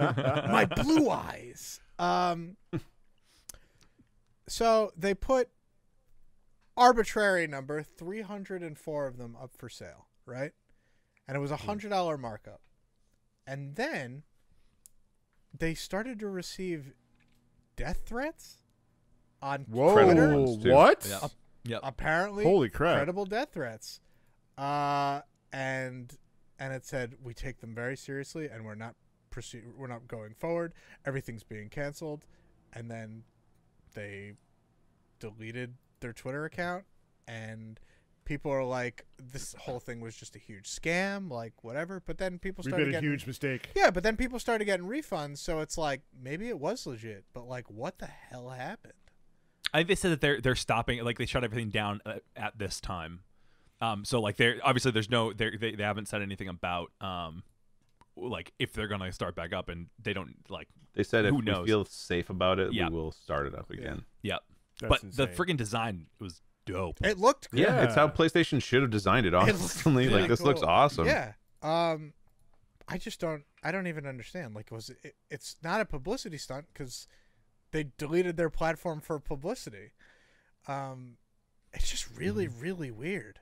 My blue eyes. So they put arbitrary number 304 of them up for sale, right? And it was $100 markup. And then they started to receive death threats on Twitter. What? Yeah. Yep. Apparently, holy crap, credible death threats, and it said we take them very seriously, and we're not going forward. Everything's being canceled, and then they deleted their Twitter account, and people are like, this whole thing was just a huge scam, like whatever. But then people started getting a huge mistake. Yeah, but then people started getting refunds, so it's like maybe it was legit, but like what the hell happened? I think they said that they're stopping, like they shut everything down at this time. So like they're obviously they haven't said anything about like if they're gonna start back up, and they don't like. They said if who we knows? Feel safe about it, Yeah. we will start it up again. Yep. That's But insane. the freaking design was dope. It looked good. Yeah, it's how PlayStation should have designed it. Honestly, really like this looks cool. awesome. Yeah. I don't even understand. Like, it's not a publicity stunt because they deleted their platform for publicity. It's just really, really weird.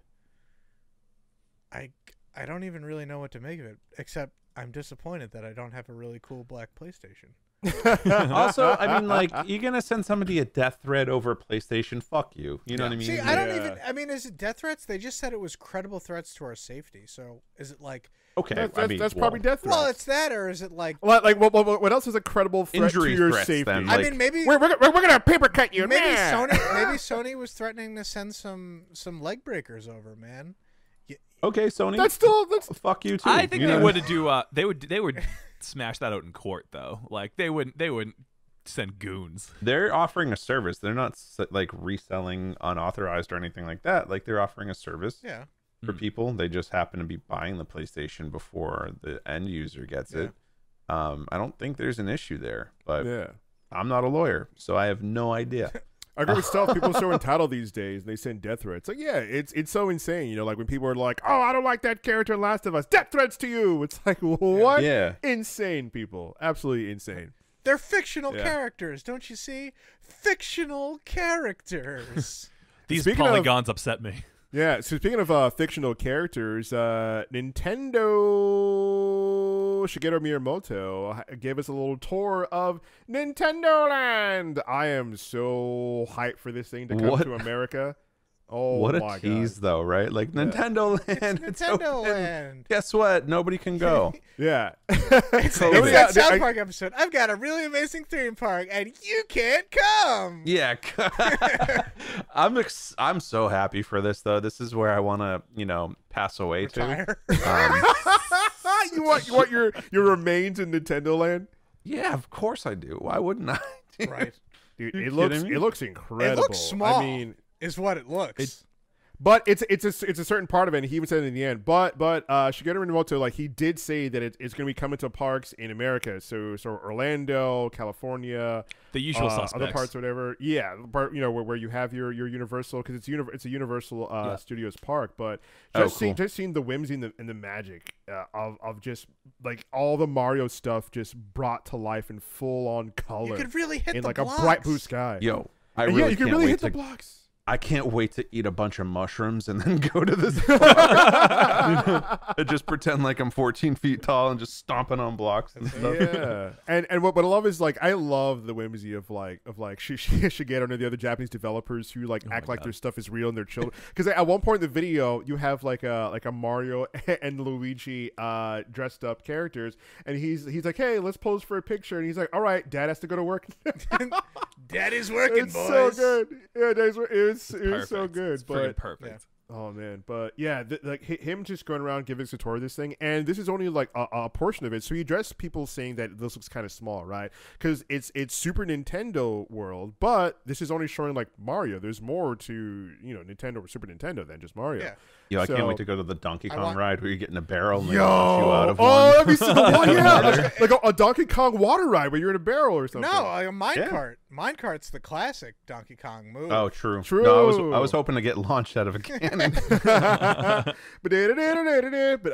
I don't even really know what to make of it, except I'm disappointed that I don't have a really cool black PlayStation. Also, I mean, like, you're gonna send somebody a death threat over PlayStation? Fuck you. You know what I mean? See, I don't even. I mean, is it death threats? They just said it was credible threats to our safety. So is it like? Okay, That's probably death threats. Well, it's that, or is it like? What else is a credible threat Injury to your threats, safety? then, I like- mean, maybe we're gonna paper cut you. maybe man. Sony was threatening to send some leg breakers over, man. Okay, Sony. That's fuck you too. I think you they know? would do. They would smash that out in court though. Like they wouldn't send goons. They're offering a service. They're not like reselling unauthorized or anything like that. Like they're offering a service Yeah. for people. They just happen to be buying the PlayStation before the end user gets it. I don't think there's an issue there, but yeah. I'm not a lawyer, so I have no idea. I agree with stuff. People are so entitled these days, and they send death threats. Like, yeah, it's so insane. You know, like when people are like, "Oh, I don't like that character in Last of Us." Death threats to you. It's like, what? Yeah. Insane people. Absolutely insane. They're fictional characters, don't you see? Fictional characters. These Speaking polygons upset me. Yeah, so speaking of fictional characters, Nintendo Shigeru Miyamoto gave us a little tour of Nintendo Land. I am so hyped for this thing to come to America. Oh, what my a tease, God. though, right? Like Nintendo Land. It's Nintendo Land. Guess what? Nobody can go. Yeah. It's that South Park episode. I've got a really amazing theme park, and you can't come. Yeah. I'm so happy for this, though. This is where I want to, pass away Retire. to. You want your remains in Nintendo Land? Yeah, of course I do. Why wouldn't I? Right. Dude, You it looks kidding me? it looks incredible. It looks small. I mean, is what it looks. but it's a certain part of it, and he even said it in the end. But Shigeru Miyamoto, like, he did say that it's going to be coming to parks in America. So Orlando, California, The usual suspects. other parts or whatever. Yeah, part, where you have your Universal, because it's a Universal Studios park. But just seeing the whimsy and the magic of just like all the Mario stuff just brought to life in full on color. You could really hit in the like blocks. a bright blue sky. Yo, I And really you can can't really wait hit to. the blocks. I can't wait to eat a bunch of mushrooms and then go to this and just pretend like I'm 14 feet tall and just stomping on blocks and stuff. Yeah, and what I love is, like, I love the whimsy of Shigeru and the other Japanese developers who act like their stuff is real and their children. Because at one point in the video, you have like a Mario and Luigi dressed up characters, and he's like, "Hey, let's pose for a picture," and he's like, "All right, Dad has to go to work." Daddy's working, It's boys. so good. Yeah, it was so Perfect. good. It's But friggin' perfect. oh man, but yeah, him just going around giving us a tour of this thing, and this is only like a portion of it. So he addressed people saying that this looks kind of small, right? Because it's Super Nintendo world, but this is only showing like Mario. There's more to Nintendo or Super Nintendo than just Mario. Yeah. Yo, I So- can't wait to go to the Donkey Kong ride where you get in a barrel and they Yo, launch you out of that'd one. be so cool. Yeah, like a Donkey Kong water ride where you're in a barrel or something. No, like a minecart. Yeah. Minecart's the classic Donkey Kong move. Oh, true. True. No, I was hoping to get launched out of a cannon. But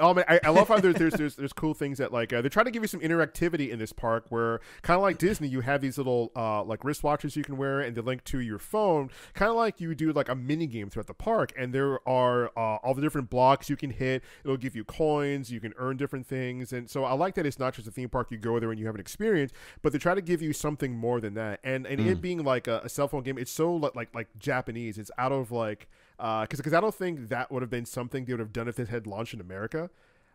oh man, I love how there's cool things that they're trying to give you some interactivity in this park where kind of like Disney, you have these little like wristwatches you can wear and they link to your phone, kind of like you do like a mini game throughout the park, and there are all the different blocks you can hit. It'll give you coins, you can earn different things, and so I like that it's not just a theme park you go there and you have an experience, but they try to give you something more than that. And it being like a cell phone game, it's so like Japanese. It's out of like because I don't think that would have been something they would have done if this had launched in America.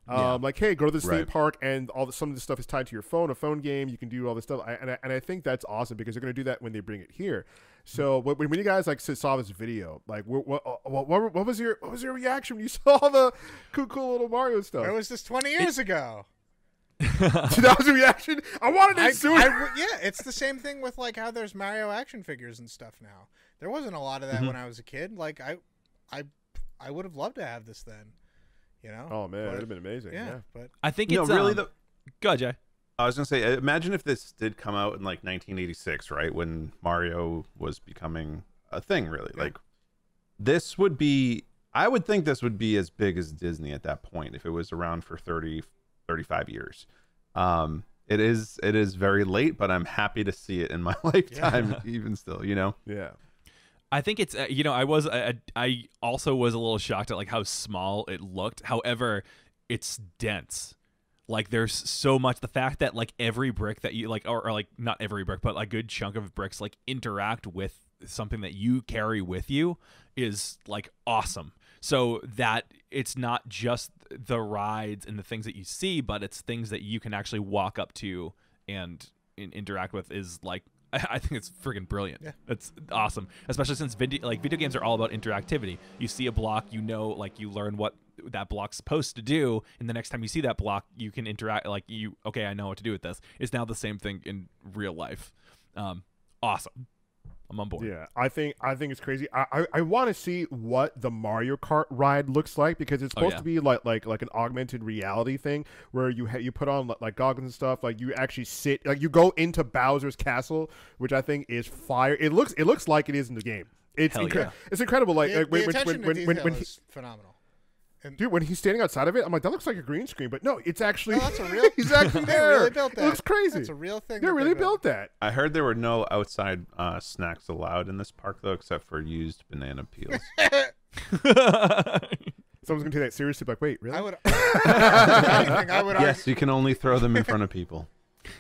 Like, hey, go to this theme park, and some of the stuff is tied to your phone, a phone game. You can do all this stuff, and I think that's awesome because they're going to do that when they bring it here. So when you guys saw this video, like, what was your reaction when you saw the cool little Mario stuff? Where was this 20 years ago? That was a reaction. I wanted it sooner. Yeah, it's the same thing with like how there's Mario action figures and stuff now. There wasn't a lot of that when I was a kid. Like I would have loved to have this then. Oh man, it would have been amazing. Yeah. But I think No, it's really, Go ahead, Jay. I was gonna say, imagine if this did come out in like 1986, right, when Mario was becoming a thing, really. Yeah. Like, this would be, I would think this would be as big as Disney at that point if it was around for 30, 35 years. It is very late, but I'm happy to see it in my lifetime, even still. Yeah. I think it's I also was a little shocked at like how small it looked. However, it's dense. Like, there's so much. The fact that like every brick that you like, or like not every brick, but a good chunk of bricks like interact with something that you carry with you is like awesome. So that it's not just the rides and the things that you see, but it's things that you can actually walk up to and interact with is like, I think it's friggin' brilliant. Yeah. It's awesome, especially since video games are all about interactivity. You see a block, you learn what that block's supposed to do, and the next time you see that block, you can interact. Like, okay, I know what to do with this. It's now the same thing in real life. Awesome. I'm on board. Yeah, I think it's crazy. I want to see what the Mario Kart ride looks like, because it's supposed yeah. to be like an augmented reality thing where you put on like goggles and stuff, like you actually sit, like you go into Bowser's castle, which I think is fire. It looks like it is in the game. It's it's incredible. Like The when attention to detail when is phenomenal. dude, when he's standing outside of it, I'm like, that looks like a green screen, but no, it's actually No, that's a real. he's actually They there. really built that. It looks crazy. That's a real thing. They that really built that. I heard there were no outside snacks allowed in this park, though, except for used banana peels. Someone's gonna take that seriously. Like, wait, really? I would. Anything, I would Yes, you can only throw them in front of people.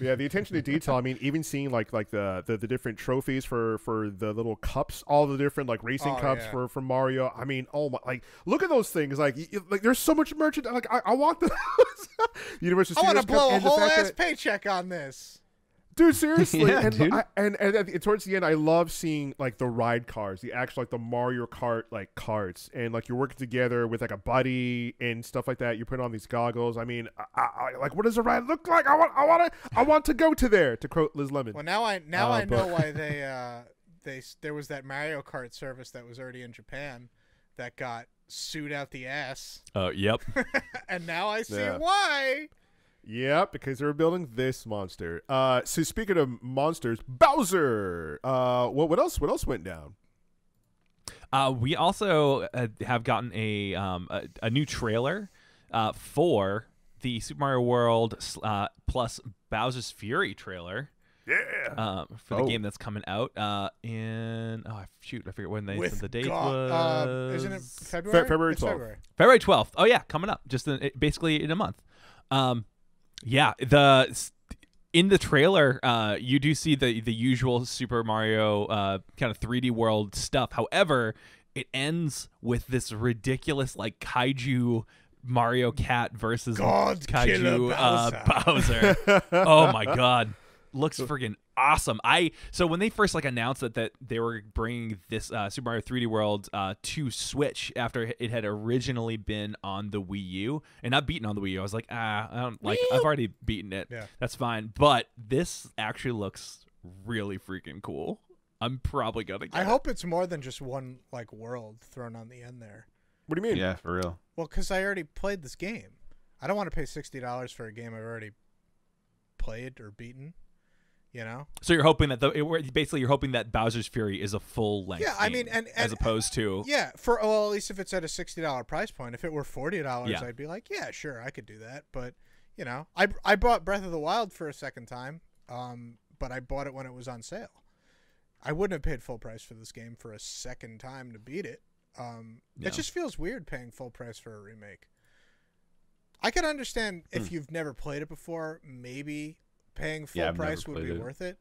Yeah, the attention to detail. I mean, even seeing like the different trophies for the little cups, all the different like racing cups for Mario. I mean, oh my, like look at those things. Like there's so much merchandise. Like I want those. Universal I want to Studios blow a and the whole fact ass that- paycheck on this. Dude, seriously, Yeah, and, dude. And towards the end, I love seeing like the ride cars, the actual like the Mario Kart like carts, and like you're working together with like a buddy and stuff like that. You put on these goggles. I mean, I like, what does the ride look like? I want to go to there. To quote Liz Lemon. Well, now I know why there was that Mario Kart service that was already in Japan that got sued out the ass, Oh, yep. and now I see Yeah. why. Yeah, because they were building this monster. So speaking of monsters, Bowser. What else went down? We also have gotten a new trailer for the Super Mario World plus Bowser's Fury trailer. Yeah. For the game that's coming out in I forget when they said the date God, was. isn't it February? February It's 12th. February 12th. Oh yeah, coming up just basically in a month. Yeah, in the trailer, you do see the usual Super Mario kind of 3D world stuff. However, it ends with this ridiculous like kaiju Mario Cat versus kaiju Bowser. Oh my god, looks friggin' awesome. So when they first like announced that they were bringing this Super Mario 3D World to Switch after it had originally been on the Wii U and not beaten on the Wii U, I was like, I don't like. I've already beaten it. Yeah. That's fine. But this actually looks really freaking cool. I'm probably gonna get I it. hope it's more than just one like world thrown on the end there. What do you mean? Yeah, for real. Well, because I already played this game. I don't want to pay $60 for a game I've already played or beaten. You know? So you're hoping that basically you're hoping that Bowser's Fury is a full length. Yeah, I game, mean, and as opposed to yeah, at least if it's at a $60 price point. If it were $40, Yeah. I'd be like, yeah, sure, I could do that. But you know, I bought Breath of the Wild for a second time, but I bought it when it was on sale. I wouldn't have paid full price for this game for a second time to beat it. Yeah. It just feels weird paying full price for a remake. I can understand if you've never played it before, maybe paying full Yeah, I've price never would be played it. worth it.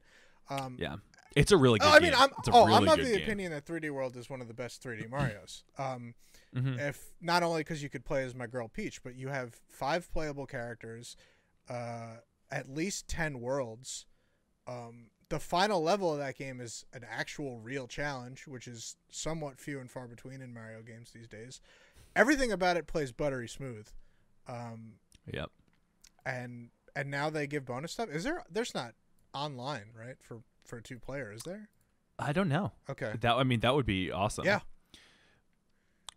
Yeah, it's a really good I game. mean, I'm It's a really of good the game. opinion that 3D World is one of the best 3D Marios. Mhm. If not only because you could play as my girl Peach, but you have 5 playable characters, at least 10 worlds. The final level of that game is an actual real challenge, which is somewhat few and far between in Mario games these days. Everything about it plays buttery smooth. Yep. And now they give bonus stuff. There's not online, right? For 2 player, is there? I don't know. Okay. That would be awesome. Yeah.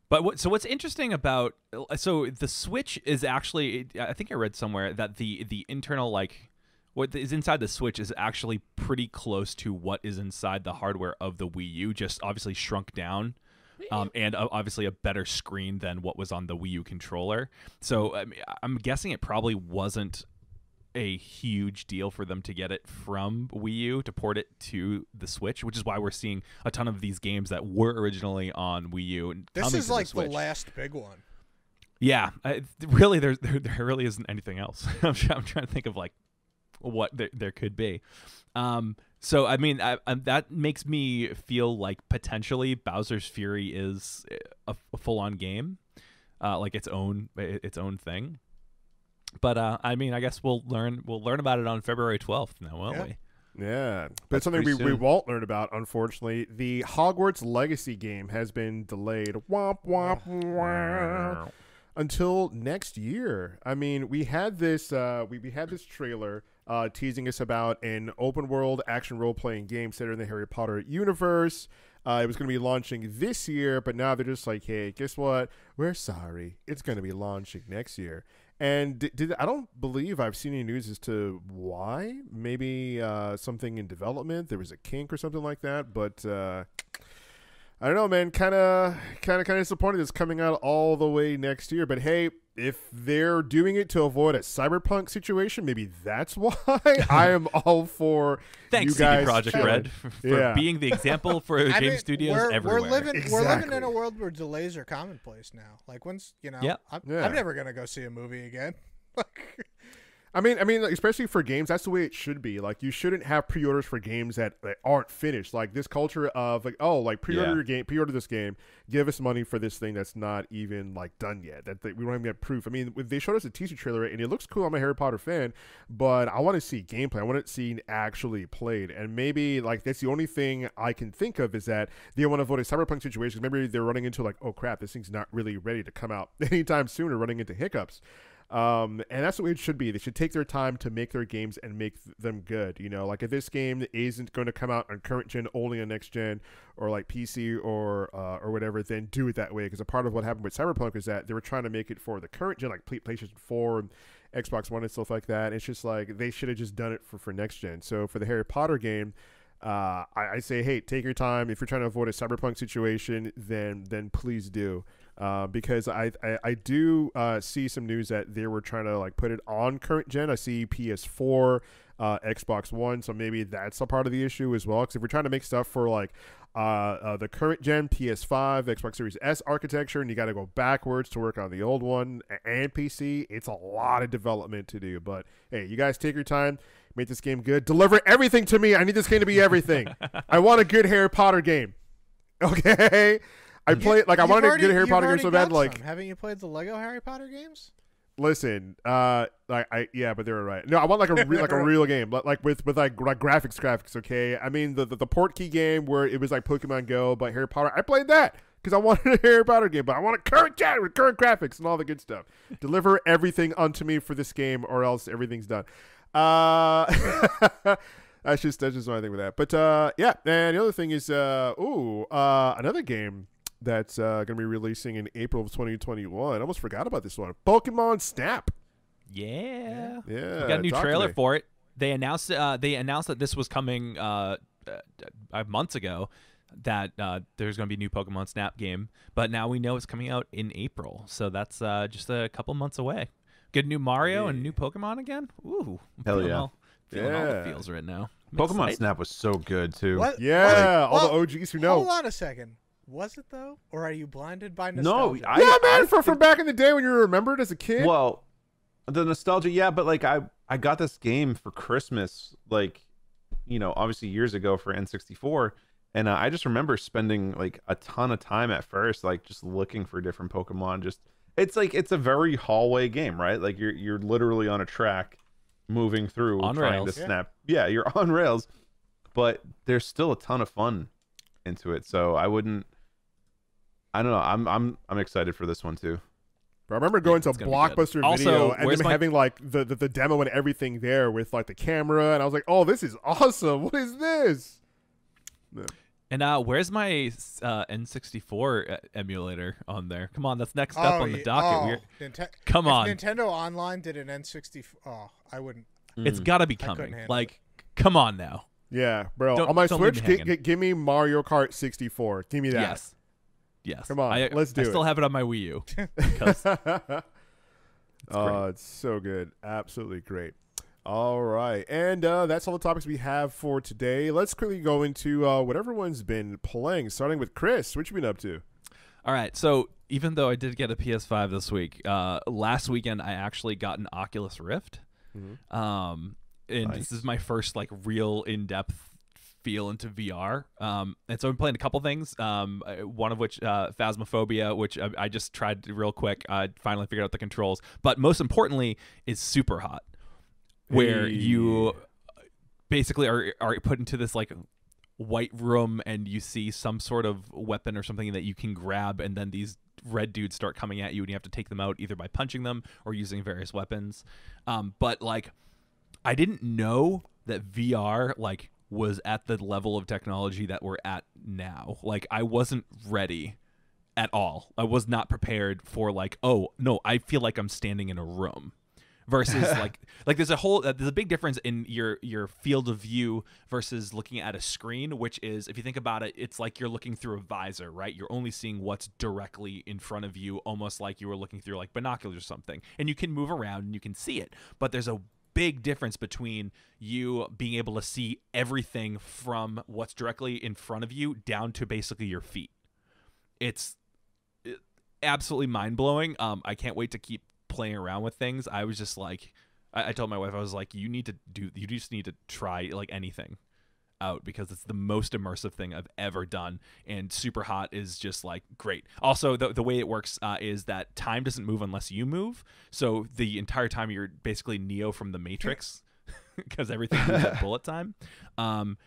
But what's interesting about the Switch is actually, I think I read somewhere that the internal like what is inside the Switch is actually pretty close to what is inside the hardware of the Wii U, just obviously shrunk down. And obviously a better screen than what was on the Wii U controller. So I mean, I'm guessing it probably wasn't a huge deal for them to get it from Wii U to port it to the Switch, which is why we're seeing a ton of these games that were originally on Wii U. This coming is to like the the Switch. last big one. Yeah, really, there really isn't anything else. I'm trying to think of like what there could be. So I mean, that makes me feel like potentially Bowser's Fury is a full-on game, like its own thing. But I mean, I guess we'll learn about it on February 12th now, won't we? Yeah, but That's something we pretty soon. won't learn about, unfortunately. The Hogwarts Legacy game has been delayed. Womp womp womp. Until next year. I mean, we had this we had this trailer teasing us about an open world action role playing game set in the Harry Potter universe. It was going to be launching this year, but now they're just like, hey, guess what? We're sorry. It's going to be launching next year. And I don't believe I've seen any news as to why. Maybe something in development. There was a kink or something like that. But I don't know, man. Kind of disappointed it's coming out all the way next year. But hey, if they're doing it to avoid a cyberpunk situation, maybe that's why. I am all for Thanks, you guys. CD Projekt Red, for being the example for game studios everywhere. We're living in a world where delays are commonplace now. Like once I'm never gonna go see a movie again. I mean, especially for games, that's the way it should be. Like, you shouldn't have pre-orders for games that aren't finished. Like this culture of like, oh, like pre-order your game, pre-order this game, give us money for this thing that's not even like done yet. That we don't even get proof. I mean, they showed us a teaser trailer and it looks cool. I'm a Harry Potter fan, but I want to see gameplay. I want to see actually played. And maybe like that's the only thing I can think of is that they want to avoid a cyberpunk situation. Maybe they're running into like, oh crap, this thing's not really ready to come out anytime soon, or running into hiccups. And that's the way it should be. They should take their time to make their games and make them good. You know, like if this game isn't going to come out on current gen, only on next gen, or like PC or whatever, then do it that way. Because a part of what happened with Cyberpunk is that they were trying to make it for the current gen, like PlayStation 4 and Xbox One and stuff like that. It's just like they should have just done it for next gen. So for the Harry Potter game, I say, hey, take your time. If you're trying to avoid a cyberpunk situation, then please do. Because I do see some news that they were trying to like put it on current gen. I see PS4, Xbox One, so maybe that's a part of the issue as well. Because if we're trying to make stuff for like the current gen PS5, Xbox Series S architecture, and you got to go backwards to work on the old one and PC, it's a lot of development to do. But hey, you guys take your time. Make this game good. Deliver everything to me. I need this game to be everything. I want a good Harry Potter game. Okay? I wanted a good Harry Potter game so bad. Like, haven't you played the Lego Harry Potter games? Listen, but they're right. No, I want like a real game, like with graphics. Okay, I mean the Portkey game where it was like Pokemon Go, but Harry Potter. I played that because I wanted a Harry Potter game, but I want a current gen with current graphics and all the good stuff. Deliver everything unto me for this game, or else everything's done. That's just my thing with that. But yeah, and the other thing is another game that's going to be releasing in April of 2021. I almost forgot about this one. Pokemon Snap. Yeah. We got a new trailer for it. They announced that this was coming months ago, that there's going to be a new Pokemon Snap game, but now we know it's coming out in April. So that's just a couple months away. Get a new Mario and a new Pokemon again? Ooh. Hell yeah. Feeling all the feels right now. Pokemon Snap was so good too. What? Yeah, all the OGs who know. Hold on a second. Was it though, or are you blinded by nostalgia? No, from back in the day when you remembered as a kid. Well, the nostalgia, yeah, but like I got this game for Christmas, like, you know, obviously years ago for N64, and I just remember spending like a ton of time at first, like just looking for different Pokemon. Just it's a very hallway game, right? Like you're literally on a track, moving through, on trying rails. to snap. Yeah, you're on rails, but there's still a ton of fun into it. So I don't know. I'm excited for this one too. I remember going to Blockbuster Video and them having like the demo and everything there with like the camera, and I was like, "Oh, this is awesome! What is this?" Yeah. And where's my N64 emulator on there? Come on, that's next up on the docket. Come on, Nintendo Online did an N64. Oh, I wouldn't. It's got to be coming. Like, come on now. Yeah, bro. On my Switch, give me Mario Kart 64. Give me that. Yes. Come on, let's do it. I still have it on my Wii U. It's so good. Absolutely great. All right. And that's all the topics we have for today. Let's quickly go into what everyone's been playing, starting with Chris. What you been up to? All right. So even though I did get a PS5 this week, last weekend I actually got an Oculus Rift. Mm-hmm. And This is my first like real in-depth feel into VR. And so I'm playing a couple things, one of which Phasmophobia, which I just tried real quick. I finally figured out the controls. But most importantly is Super Hot, where you basically are put into this like white room and you see some sort of weapon or something that you can grab, and then these red dudes start coming at you and you have to take them out either by punching them or using various weapons. But like I didn't know that VR like was at the level of technology that we're at now. Like I wasn't ready at all. I was not prepared for like, oh no, I feel like I'm standing in a room. Versus like there's a big difference in your field of view versus looking at a screen, which is, if you think about it, it's like you're looking through a visor, right? You're only seeing what's directly in front of you, almost like you were looking through like binoculars or something. And you can move around and you can see it, but there's a big difference between you being able to see everything from what's directly in front of you down to basically your feet. It's absolutely mind-blowing. I can't wait to keep playing around with things. I was just like, I told my wife, I was like, you just need to try like anything out, because it's the most immersive thing I've ever done. And Super Hot is just like great. Also, the way it works is that time doesn't move unless you move. So the entire time you're basically Neo from the Matrix, because everything moves at bullet time. And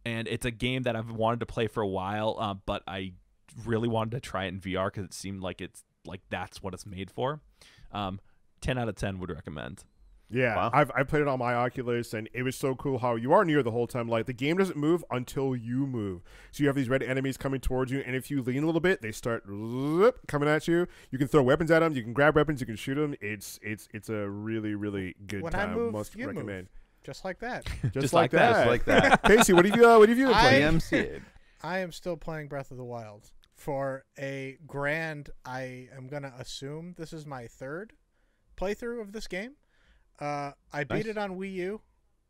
it's a game that I've wanted to play for a while, but I really wanted to try it in VR because it seemed like it's like that's what it's made for. 10 out of 10 would recommend. Yeah, Wow. I've played it on my Oculus, and it was so cool how you are near the whole time. Like, the game doesn't move until you move. So you have these red enemies coming towards you, and if you lean a little bit, they start coming at you. You can throw weapons at them. You can grab weapons. You can shoot them. It's a really, really good When time. I move, Must you recommend. move. Just like that. Just like that. Just like that. Casey, what have you been playing? DM Sid. I am still playing Breath of the Wild for a grand. I am gonna assume this is my third playthrough of this game. I beat it on Wii U,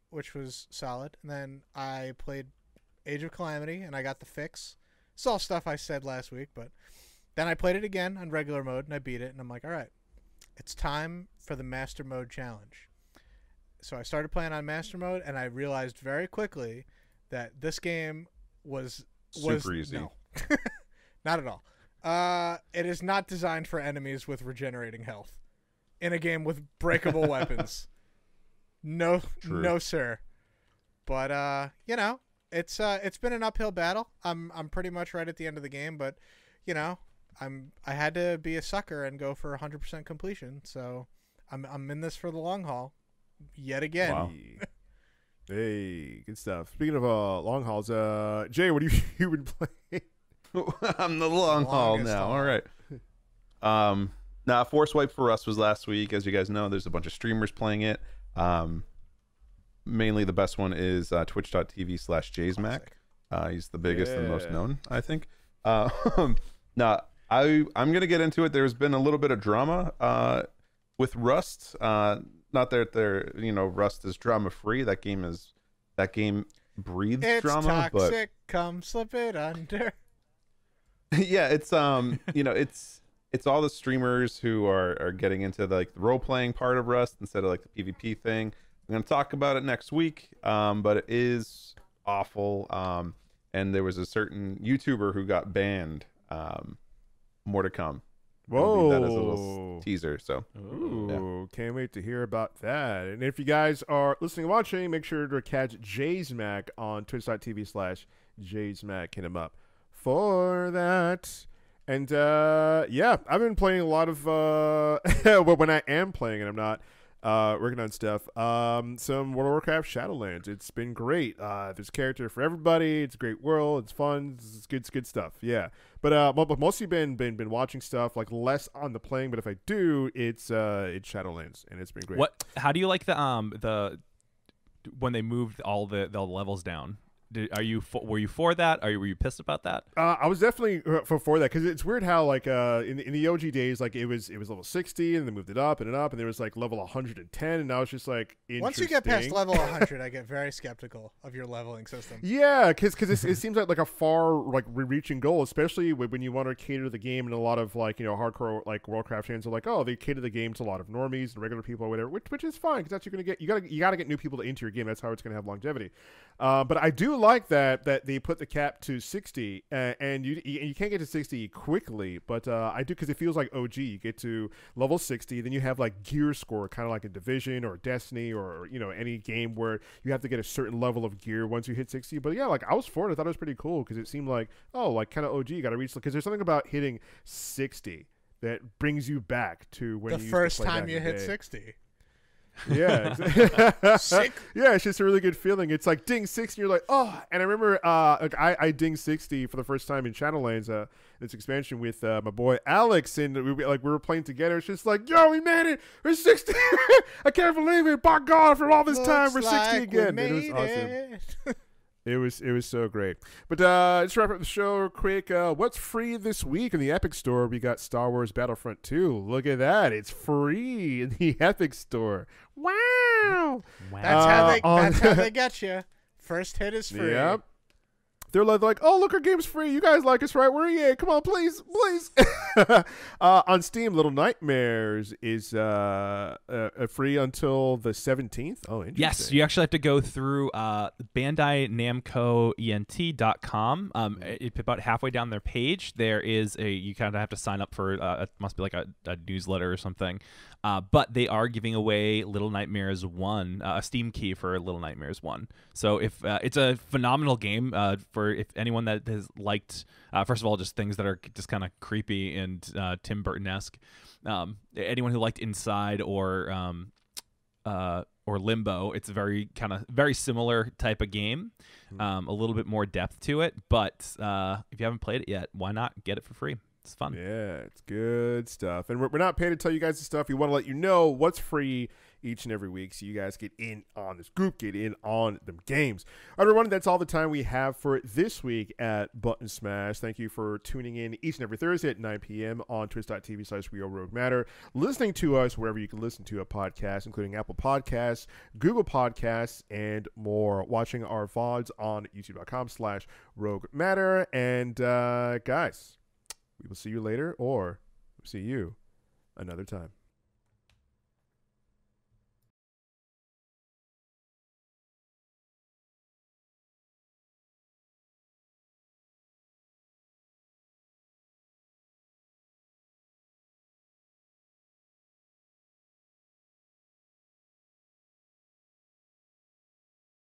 which was solid, and then I played Age of Calamity, and I got the fix. It's all stuff I said last week, but then I played it again on regular mode, and I beat it, and I'm like, all right, it's time for the Master Mode Challenge. So I started playing on Master Mode, and I realized very quickly that this game was Super easy. No, not at all. It is not designed for enemies with regenerating health in a game with breakable weapons. No, True. no, sir. But you know, it's been an uphill battle. I'm pretty much right at the end of the game, but you know, I had to be a sucker and go for 100% completion. So I'm in this for the long haul, yet again. Wow. Hey, good stuff. Speaking of long hauls, Jay, what have you been playing? I'm the long haul Longest now. haul. All right. Now, Force Wipe for us was last week. As you guys know, there's a bunch of streamers playing it. Mainly the best one is twitch.tv/JaysMac. He's the biggest and most known, I think. Now, I'm going to get into it. There's been a little bit of drama with Rust. Not that they're, Rust is drama free. That game breathes It's drama. toxic. Come slip it under. Yeah, it's it's all the streamers who are getting into the role playing part of Rust instead of like the PvP thing. I'm gonna talk about it next week, but it is awful. And there was a certain YouTuber who got banned. More to come. I'll leave that as a little teaser. So, Ooh, can't wait to hear about that. And if you guys are listening and watching, make sure to catch JaysMac on twitch.tv/JaysMac. Hit him up for that. And yeah, I've been playing a lot of well, when I am playing and I'm not working on stuff, some World of Warcraft Shadowlands. It's been great. There's character for everybody. It's a great world. It's fun. It's good stuff. Yeah. But mostly been watching stuff, like less on the playing, but if I do, it's Shadowlands, and it's been great. How do you like the when they moved all the levels down? Were you for that? Were you pissed about that? I was definitely for that, because it's weird how in the OG days, like it was level 60 and they moved it up and there was like level 110, and now it's just like interesting. Once you get past level 100, I get very skeptical of your leveling system. Yeah, because it seems like a far reaching goal, especially when you want to cater the game, and a lot of hardcore Warcraft fans are like, oh, they cater the game to a lot of normies and regular people or whatever, which is fine, because that's what you're gonna get. You gotta get new people into your game. That's how it's gonna have longevity. But I do like that they put the cap to 60, and you can't get to 60 quickly, but I do, because it feels like OG. You get to level 60, then you have like gear score, kind of like a Division or Destiny or any game where you have to get a certain level of gear once you hit 60. But yeah, I was for it. I thought it was pretty cool, because it seemed like kind of OG. You got to reach, because there's something about hitting 60 that brings you back to when The you first used to play time back you in the hit day. 60. Yeah. Sick. Yeah, it's just a really good feeling. It's like ding 60, you're like, oh. And I remember like I ding 60 for the first time in Shadowlands, this expansion with my boy Alex, and we were playing together. It's just like, yo, we made it. We're 60. I can't believe it. By God, for all this time, we're 60 again. It was awesome. It was so great. But let's wrap up the show real quick. What's free this week in the Epic Store? We got Star Wars Battlefront 2. Look at that. It's free in the Epic Store. Wow. That's how they get you. First hit is free. Yep. They're like, oh, look, our game's free. You guys like us, right? We're EA. Come on, please. On Steam, Little Nightmares is free until the 17th. Oh, interesting. Yes, you actually have to go through Bandai Namco ENT.com. About halfway down their page, there is you kind of have to sign up for it must be like a newsletter or something. But they are giving away Little Nightmares 1, a Steam key for Little Nightmares 1. So if it's a phenomenal game for if anyone that has liked, first of all, just things that are just kind of creepy and Tim Burton-esque. Anyone who liked Inside or Limbo, it's very similar type of game. A little bit more depth to it, but if you haven't played it yet, why not get it for free? It's fun. Yeah, it's good stuff. And we're not paid to tell you guys the stuff. We want to let you know what's free each and every week so you guys get in on this group, get in on them games. All right, everyone, that's all the time we have for this week at Button Smash. Thank you for tuning in each and every Thursday at 9 p.m. on twitch.tv/RealRogueMatter, listening to us wherever you can listen to a podcast, including Apple Podcasts, Google Podcasts, and more. Watching our VODs on youtube.com/RogueMatter. And guys, we will see you later, or see you another time.